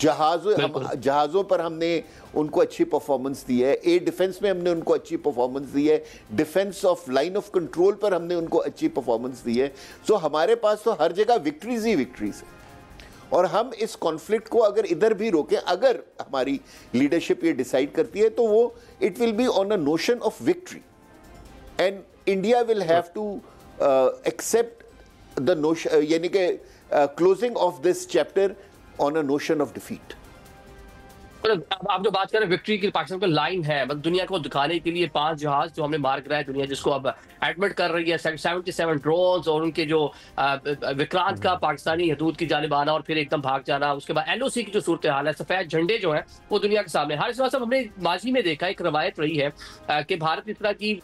जहाज़ों पर हमने उनको अच्छी परफॉर्मेंस दी है, एयर डिफेंस में हमने उनको अच्छी परफॉर्मेंस दी है, defence of line of control पर हमने उनको अच्छी परफॉर्मेंस दी है। सो हमारे पास तो हर जगह विक्ट्रीज ही विक्ट्रीज है, और हम इस कॉन्फ्लिक्ट को अगर इधर भी रोकें, अगर हमारी लीडरशिप ये डिसाइड करती है तो वो it will be on a notion of victory and India will have to accept the notion, यानी कि closing of this chapter on a notion of defeat. आप जो बात कर रहे हैं विक्ट्री की, पाकिस्तान का लाइन है, मतलब दुनिया को दिखाने के लिए 5 जहाज जो हमने मार गिराया, दुनिया जिसको अब एडमिट कर रही है, 77 ड्रोन्स और उनके जो विक्रांत का पाकिस्तानी हदूद की जानिब आना और फिर एकदम भाग जाना, उसके बाद LOC की जो सूरत हाल है, सफेद झंडे जो है वो दुनिया के सामने। हारिस साहब, हमने माजी में देखा एक रवायत रही है कि भारत इस तरह की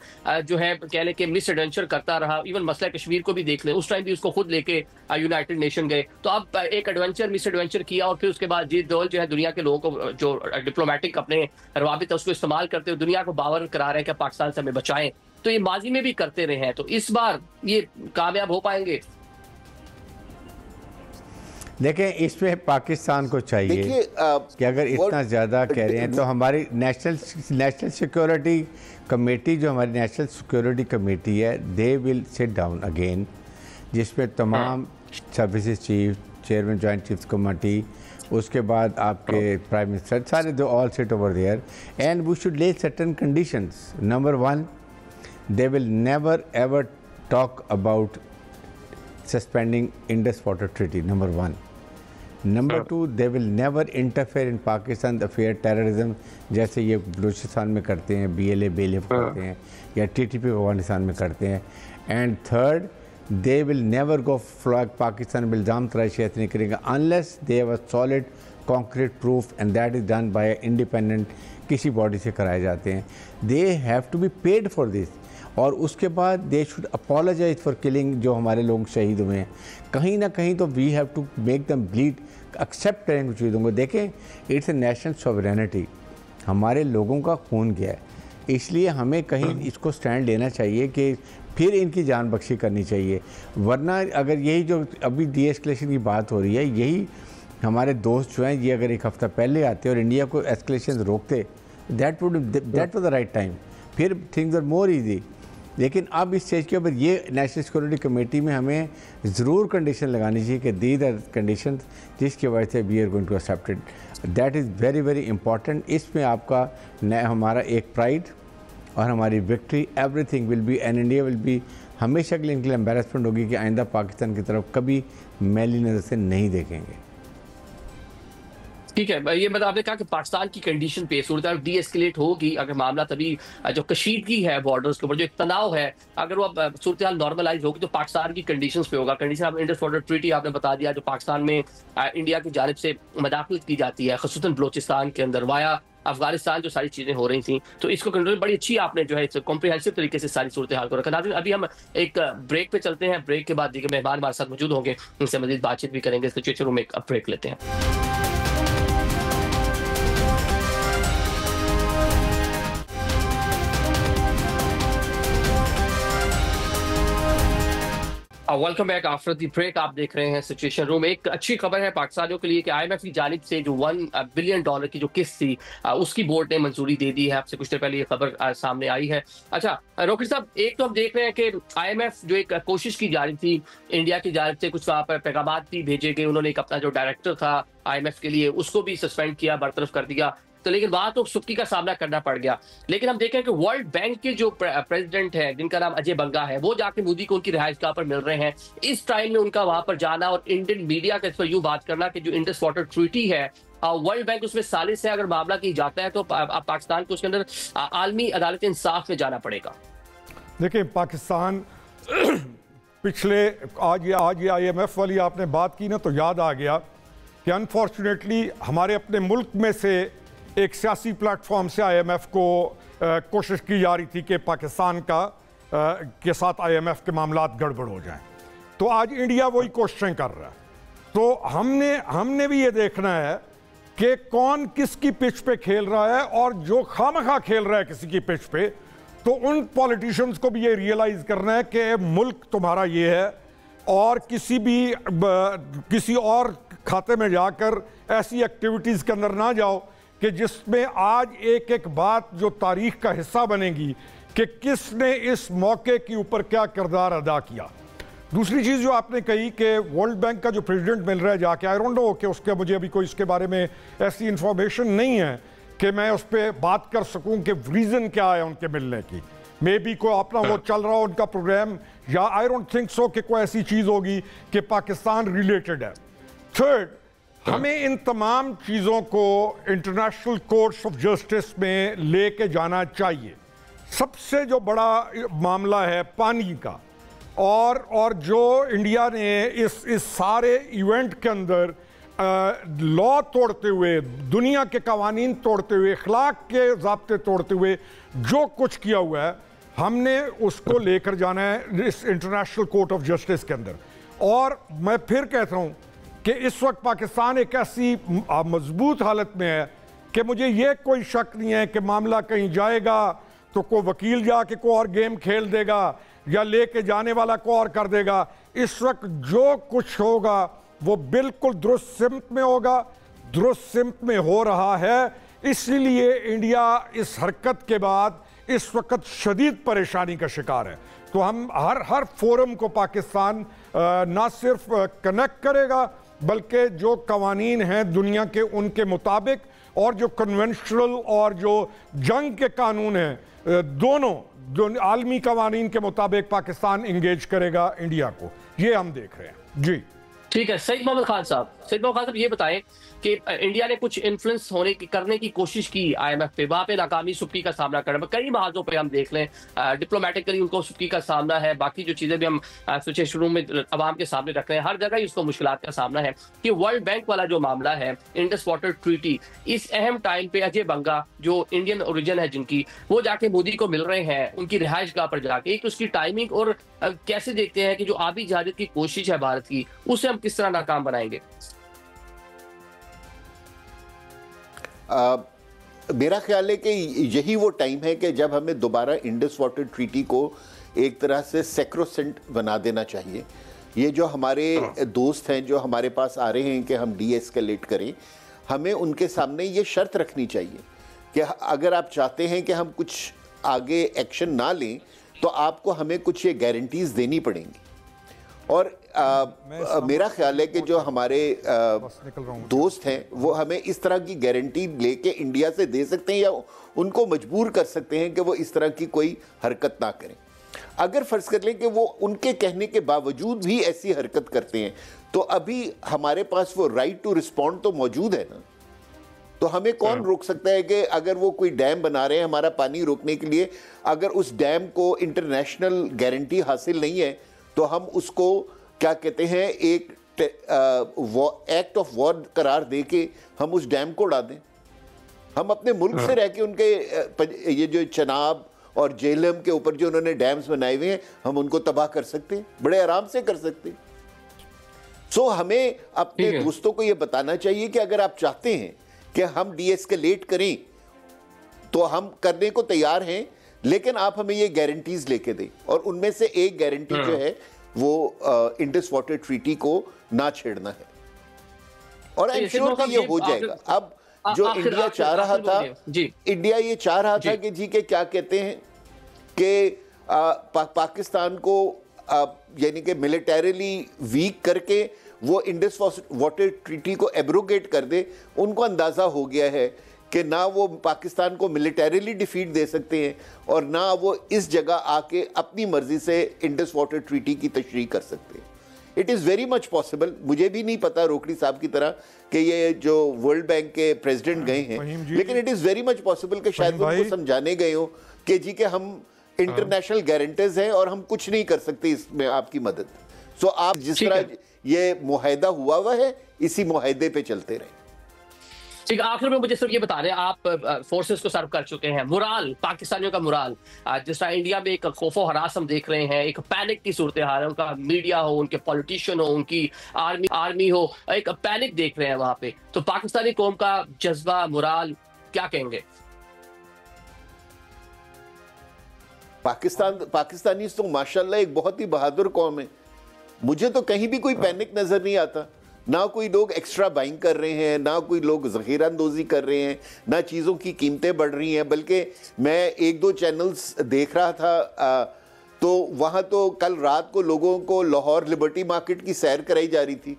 जो है कह लें कि मिस एडवेंचर करता रहा। इवन मसला कश्मीर को भी देख लें, उस टाइम भी उसको खुद लेके यूनाइटेड नेशन गए, तो अब एक एडवेंचर मिस एडवेंचर किया और फिर उसके बाद जीत दौल जो है दुनिया के लोगों को जो डिप्लोमेटिक अपने रवाबित है उसको इस्तेमाल करते हुए दुनिया को बावर करा रहे हैं कि पाकिस्तान से हमें बचाएं। तो ये माजी में भी करते रहे हैं, तो इस बार ये कामयाब हो पाएंगे? देखें, इसमें पाकिस्तान को चाहिए कि अगर इतना ज़्यादा कह रहे हैं तो हमारी नेशनल सिक्योरिटी कमेटी, जो हमारी नेशनल सिक्योरिटी कमेटी है, they will sit down again, जिसमें तमाम services chief, chairman joint chiefs committee, उसके बाद आपके प्राइम मिनिस्टर, सारे दो all sit over there and we should lay certain conditions. Number 1, they will never ever talk about suspending Indus Water Treaty, number 1. Number 2, they will never interfere in Pakistan affair terrorism, जैसे ये बलूचिस्तान में करते हैं, BLF करते हैं, या TTP Afghanistan में करते हैं। And third, they will never go flag Pakistan बिल्जाम तराशी नहीं करेंगे unless they have a solid concrete proof and that is done by independent किसी बॉडी से कराए जाते हैं। They have to be paid for this। और उसके बाद they should apologise for killing, जो हमारे लोग शहीद हुए हैं। कहीं ना कहीं तो we have to make them bleed, accept करें चीज़ों को। देखें, इट्स ए नेशनल सॉवरेनिटी, हमारे लोगों का खून गया है, इसलिए हमें कहीं इसको स्टैंड लेना चाहिए कि फिर इनकी जान बख्शी करनी चाहिए। वरना अगर यही जो अभी डीएस्केलेशन की बात हो रही है, यही हमारे दोस्त जो हैं ये अगर एक हफ़्ता पहले आते और इंडिया को एस्केलेशन रोकते, that was the right time, फिर थिंग्स आर मोर ईजी। लेकिन अब इस स्टेज के ऊपर ये नेशनल सिक्योरिटी कमेटी में हमें ज़रूर कंडीशन लगानी चाहिए कि दीज आर कंडीशन जिसकी वजह से we are going to accept it. That is very very important. इसमें आपका हमारा एक प्राइड और हमारी victory everything will be and India will be हमेशा के लिए इनके लिए एम्बेरसमेंट होगी कि आइंदा पाकिस्तान की तरफ कभी मैली नज़र से नहीं देखेंगे। ठीक है, ये मतलब आपने कहा कि पाकिस्तान की कंडीशन पे सूरत डी एस्केलेट होगी अगर मामला तभी जो कशीदगी है बॉर्डर्स के ऊपर, जो एक तनाव है, अगर वो सूरत हाल नॉर्मलाइज होगी तो पाकिस्तान की कंडीशंस पे होगा। कंडीशन आप इंडस वाटर ट्रीटी आपने बता दिया जो पाकिस्तान में इंडिया की जानिब से मदाखलत की जाती है, ख़ुसूसन बलोचिस्तान के अंदर वाया अफगानिस्तान जो सारी चीज़ें हो रही थी, तो इसको कंट्रोल बड़ी अच्छी आपने जो है कॉम्प्रिहेंसिव तरीके से सारी सूरत हाल को रखा। अभी हम एक ब्रेक पे चलते हैं, ब्रेक के बाद दीगर मेहमान हमारे साथ मौजूद होंगे, उनसे मजीद बातचीत भी करेंगे। सिचुएशन रूम में एक ब्रेक लेते हैं। Welcome back after the break. आप देख रहे हैं सिचुएशन रूम। एक अच्छी खबर है पाकिस्तानियों के लिए कि IMF की जानिब से जो $1 बिलियन की जो किस्त थी उसकी बोर्ड ने मंजूरी दे दी है। आपसे कुछ देर पहले ये खबर सामने आई है। अच्छा रोकिर साहब, एक तो हम देख रहे हैं कि IMF जो एक कोशिश की जा रही थी इंडिया की जानिब से, कुछ वहाँ पर पैगाम भी भेजे गए, उन्होंने एक अपना जो डायरेक्टर था IMF के लिए उसको भी सस्पेंड किया, बरतरफ कर दिया, तो लेकिन वहां तो सुक्की का सामना करना पड़ गया। लेकिन हम देखें कि वर्ल्ड बैंक के जो प्रेसिडेंट है जिनका नाम अजय बंगा है, वो जाके मोदी को उनकी रिहाइशगाह पर मिल रहे हैं। इस टाइम में उनका वहां पर जाना और इंडियन मीडिया का इस पर यूं बात करना कि जो इंडस वाटर ट्रीटी है वर्ल्ड बैंक उसमें सालिस है, अगर मामला की जाता है तो पाकिस्तान को उसके अंदर आलमी अदालत इंसाफ में जाना पड़ेगा। देखिए पाकिस्तान पिछले आज ये IMF वाली आपने बात की ना, तो याद आ गया कि अनफॉर्चुनेटली हमारे अपने मुल्क में से एक सियासी प्लेटफॉर्म से IMF को कोशिश की जा रही थी कि पाकिस्तान के साथ IMF के मामलात गड़बड़ हो जाएं, तो आज इंडिया वही कोशिशें कर रहा है। तो हमने भी ये देखना है कि कौन किसकी पिच पे खेल रहा है, और जो खामखा खेल रहा है किसी की पिच पे, तो उन पॉलिटिशियंस को भी ये रियलाइज करना है कि मुल्क तुम्हारा ये है, और किसी और खाते में जाकर ऐसी एक्टिविटीज़ के अंदर ना जाओ कि जिसमें आज एक एक बात जो तारीख का हिस्सा बनेगी कि किसने इस मौके के ऊपर क्या किरदार अदा किया। दूसरी चीज़ जो आपने कही कि वर्ल्ड बैंक का जो प्रेसिडेंट मिल रहा है जाके, आई डोंट नो कि उसके मुझे अभी कोई इसके बारे में ऐसी इंफॉर्मेशन नहीं है कि मैं उस पर बात कर सकूं कि रीज़न क्या है उनके मिलने की। मे बी कोई अपना वो चल रहा हो उनका प्रोग्राम, या आई डोंट थिंक सो कि कोई ऐसी चीज़ होगी कि पाकिस्तान रिलेटेड है। थर्ड, हमें इन तमाम चीज़ों को इंटरनेशनल कोर्ट्स ऑफ जस्टिस में लेके जाना चाहिए। सबसे जो बड़ा मामला है पानी का, और जो इंडिया ने इस सारे इवेंट के अंदर लॉ तोड़ते हुए, दुनिया के कवानीन तोड़ते हुए, अखलाक के ज़ाब्ते तोड़ते हुए जो कुछ किया हुआ है, हमने उसको लेकर जाना है इस इंटरनेशनल कोर्ट ऑफ जस्टिस के अंदर। और मैं फिर कहता हूँ कि इस वक्त पाकिस्तान एक ऐसी मजबूत हालत में है कि मुझे ये कोई शक नहीं है कि मामला कहीं जाएगा तो कोई वकील जाके कोई और गेम खेल देगा या लेके जाने वाला को और कर देगा। इस वक्त जो कुछ होगा वो बिल्कुल दुरुस्त सिमत में होगा, दुरुस्त सिमत में हो रहा है। इसलिए इंडिया इस हरकत के बाद इस वक्त शदीद परेशानी का शिकार है। तो हम हर फोरम को पाकिस्तान ना सिर्फ कनेक्ट करेगा बल्कि जो कवानीन हैं दुनिया के उनके मुताबिक, और जो कन्वेंशनल और जो जंग के कानून हैं दोनों आलमी कवानीन के मुताबिक पाकिस्तान इंगेज करेगा इंडिया को। ये हम देख रहे हैं जी। ठीक है, सईद मोहम्मद खान साहब ये बताएं कि इंडिया ने कुछ इन्फ्लुएंस करने की कोशिश की IMF पे, वहां पे नाकामी सुक्की का सामना करना, कई महाजों पे हम देख लें डिप्लोमेटिकली उनको सुक्की का सामना है, बाकी जो चीजें भी हम सिचुएशन रूम में अवाम के सामने रख रहे हैं, हर जगह ही उसको मुश्किलात का सामना है। कि वर्ल्ड बैंक वाला जो मामला है, इंडस वाटर ट्रीटी, इस अहम टाइम पे अजय बंगा जो इंडियन ओरिजिन है जिनकी, वो जाके मोदी को मिल रहे हैं उनकी रिहाइश गाह पर जाके, एक उसकी टाइमिंग और कैसे देखते हैं कि जो आबी जहाजत की कोशिश है भारत की, उसे हम किस तरह नाकाम बनाएंगे? मेरा ख्याल है कि यही वो टाइम है कि जब हमें दोबारा इंडस वाटर ट्रीटी को एक तरह से सेक्रोसेंट बना देना चाहिए। ये जो हमारे दोस्त हैं जो हमारे पास आ रहे हैं कि हम डी-एस्केलेट करें, हमें उनके सामने ये शर्त रखनी चाहिए कि अगर आप चाहते हैं कि हम कुछ आगे एक्शन ना लें तो आपको हमें कुछ ये गारंटीज देनी पड़ेंगी। और मेरा ख्याल है कि जो हमारे दोस्त हैं वो हमें इस तरह की गारंटी लेके इंडिया से दे सकते हैं या उनको मजबूर कर सकते हैं कि वो इस तरह की कोई हरकत ना करें। अगर फर्ज कर लें कि वो उनके कहने के बावजूद भी ऐसी हरकत करते हैं तो अभी हमारे पास वो राइट टू रिस्पॉन्ड तो मौजूद है ना। तो हमें कौन रोक सकता है कि अगर वो कोई डैम बना रहे हैं हमारा पानी रोकने के लिए, अगर उस डैम को इंटरनेशनल गारंटी हासिल नहीं है तो हम उसको क्या कहते हैं एक एक्ट ऑफ वॉर करार दे के हम उस डैम को उड़ा दें। हम अपने मुल्क से रह के उनके ये जो चनाब और जेलम के ऊपर जो उन्होंने डैम्स बनाए हुए हैं हम उनको तबाह कर सकते हैं, बड़े आराम से कर सकते हैं। सो हमें अपने दोस्तों को ये बताना चाहिए कि अगर आप चाहते हैं कि हम डीएस्केलेट करें तो हम करने को तैयार हैं, लेकिन आप हमें ये गारंटीज लेके दें। और उनमें से एक गारंटी जो है वो इंडस वाटर ट्रीटी को ना छेड़ना है। और आई एम श्योर कि ये हो जाएगा। अब जो इंडिया चाह रहा था, इंडिया ये चाह रहा था कि जी के क्या कहते हैं कि पाकिस्तान को यानी कि मिलिटरीली वीक करके वो इंडस वाटर ट्रीटी को एब्रोगेट कर दे। उनको अंदाजा हो गया है कि ना वो पाकिस्तान को मिलिटरीली डिफीट दे सकते हैं और ना वो इस जगह आके अपनी मर्जी से इंडस वाटर ट्रीटी की तशरीह कर सकते हैं। It is very much possible. मुझे भी नहीं पता रोकड़ी साहब की तरह कि ये जो वर्ल्ड बैंक के प्रेसिडेंट गए हैं, लेकिन it is very much possible कि शायद उनको समझाने गए हो कि जी के हम इंटरनेशनल गारंटीज हैं और हम कुछ नहीं कर सकते इसमें आपकी मदद। सो आप जिस तरह ये मुआहदा हुआ है इसी मुआहदे पे चलते रहे। ठीक है, आखिर में मुझे सिर्फ ये बता रहे हैं, आप फोर्सेस को सर्व कर चुके हैं, मुराल पाकिस्तानियों का मुराल जिस तरह इंडिया में एक खौफो हरास हम देख रहे हैं, एक पैनिक की सूरत हाल है, उनका मीडिया हो, उनके पॉलिटिशियन हो, उनकी आर्मी हो, एक पैनिक देख रहे हैं वहां पे, तो पाकिस्तानी कौम का जज्बा मुराल क्या कहेंगे? पाकिस्तानी तो माशाल्लाह एक बहुत ही बहादुर कौम है। मुझे तो कहीं भी कोई पैनिक नजर नहीं आता, ना कोई लोग एक्स्ट्रा बाइंग कर रहे हैं, ना कोई लोग ज़ख़ीराअंदोज़ी कर रहे हैं, ना चीज़ों की कीमतें बढ़ रही हैं। बल्कि मैं एक दो चैनल्स देख रहा था तो वहाँ तो कल रात को लोगों को लाहौर लिबर्टी मार्केट की सैर कराई जा रही थी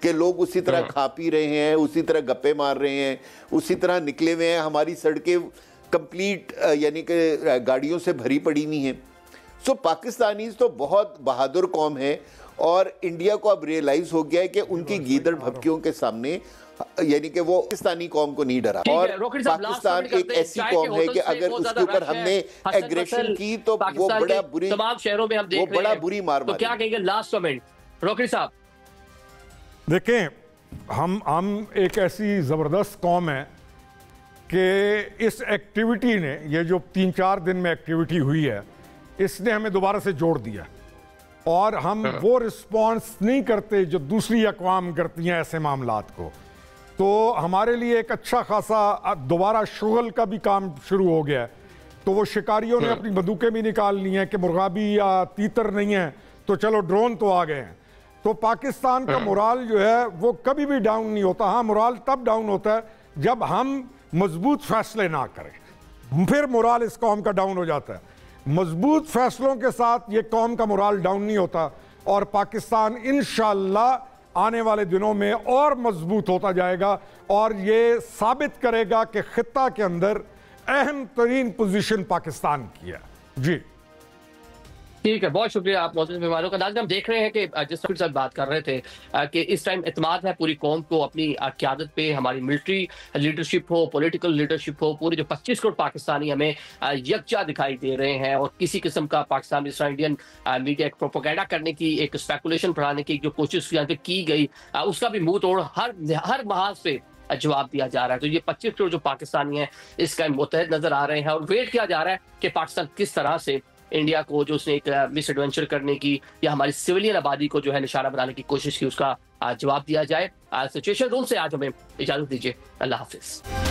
कि लोग उसी तरह खा पी रहे हैं, उसी तरह गप्पे मार रहे हैं, उसी तरह निकले हुए हैं। हमारी सड़कें कंप्लीट यानी कि गाड़ियों से भरी पड़ी हुई हैं। सो पाकिस्तानी तो बहुत बहादुर कौम है और इंडिया को अब रियलाइज हो गया है कि उनकी गीदड़ भपकियों के सामने यानी कि वो पाकिस्तानी कौम को नहीं डरा। और पाकिस्तान एक ऐसी कौम है कि अगर उसके ऊपर हमने एग्रेशन की तो वो बड़ा बुरी, तमाम शहरों में हम देख रहे हैं, बड़ा बुरी मार तो क्या कहेंगे लास्ट कमेंट रोकड़ी साहब? देखें, हम एक ऐसी जबरदस्त कौम है कि इस एक्टिविटी ने, ये जो 3-4 दिन में एक्टिविटी हुई है, इसने हमें दोबारा से जोड़ दिया और हम वो रिस्पॉन्स नहीं करते जो दूसरी अक़वाम करती हैं ऐसे मामलात को। तो हमारे लिए एक अच्छा खासा दोबारा शुगल का भी काम शुरू हो गया है। तो वो शिकारियों ने अपनी बंदूकें भी निकाल ली हैं कि मुर्गाबी या तीतर नहीं है तो चलो ड्रोन तो आ गए हैं। तो पाकिस्तान का मोराल जो है वो कभी भी डाउन नहीं होता। हाँ, मोराल तब डाउन होता है जब हम मजबूत फैसले ना करें, फिर मोराल इस कौम का डाउन हो जाता है। मजबूत फैसलों के साथ ये कौम का मोराल डाउन नहीं होता और पाकिस्तान इंशाअल्लाह आने वाले दिनों में और मजबूत होता जाएगा और ये साबित करेगा कि खित्ता के अंदर अहम तरीन पोजीशन पाकिस्तान की है। जी ठीक है, बहुत शुक्रिया आप मौजूद मेहमानों का। नाज़रीन, हम देख रहे हैं कि जिस तरह से बात कर रहे थे कि इस टाइम एतमाद है पूरी कौम को अपनी क़यादत पे, हमारी मिलिट्री लीडरशिप हो, पॉलिटिकल लीडरशिप हो, पूरे जो 25 करोड़ पाकिस्तानी हमें यकजा दिखाई दे रहे हैं और किसी किस्म का पाकिस्तान इस इंडियन मीडिया प्रोपेगेंडा करने की, एक स्पेकुलेशन बढ़ाने की जो कोशिश यहाँ पे की गई, उसका भी मुंह तोड़ हर महाज पे जवाब दिया जा रहा है। तो ये 25 करोड़ जो पाकिस्तानी हैं इसका मुतहद नजर आ रहे हैं और वेट किया जा रहा है कि पाकिस्तान किस तरह से इंडिया को जो उसने एक मिस एडवेंचर करने की या हमारी सिविलियन आबादी को जो है निशाना बनाने की कोशिश की, उसका जवाब दिया जाए। सिचुएशन रूम से आज हमें इजाजत दीजिए। अल्लाह हाफिज।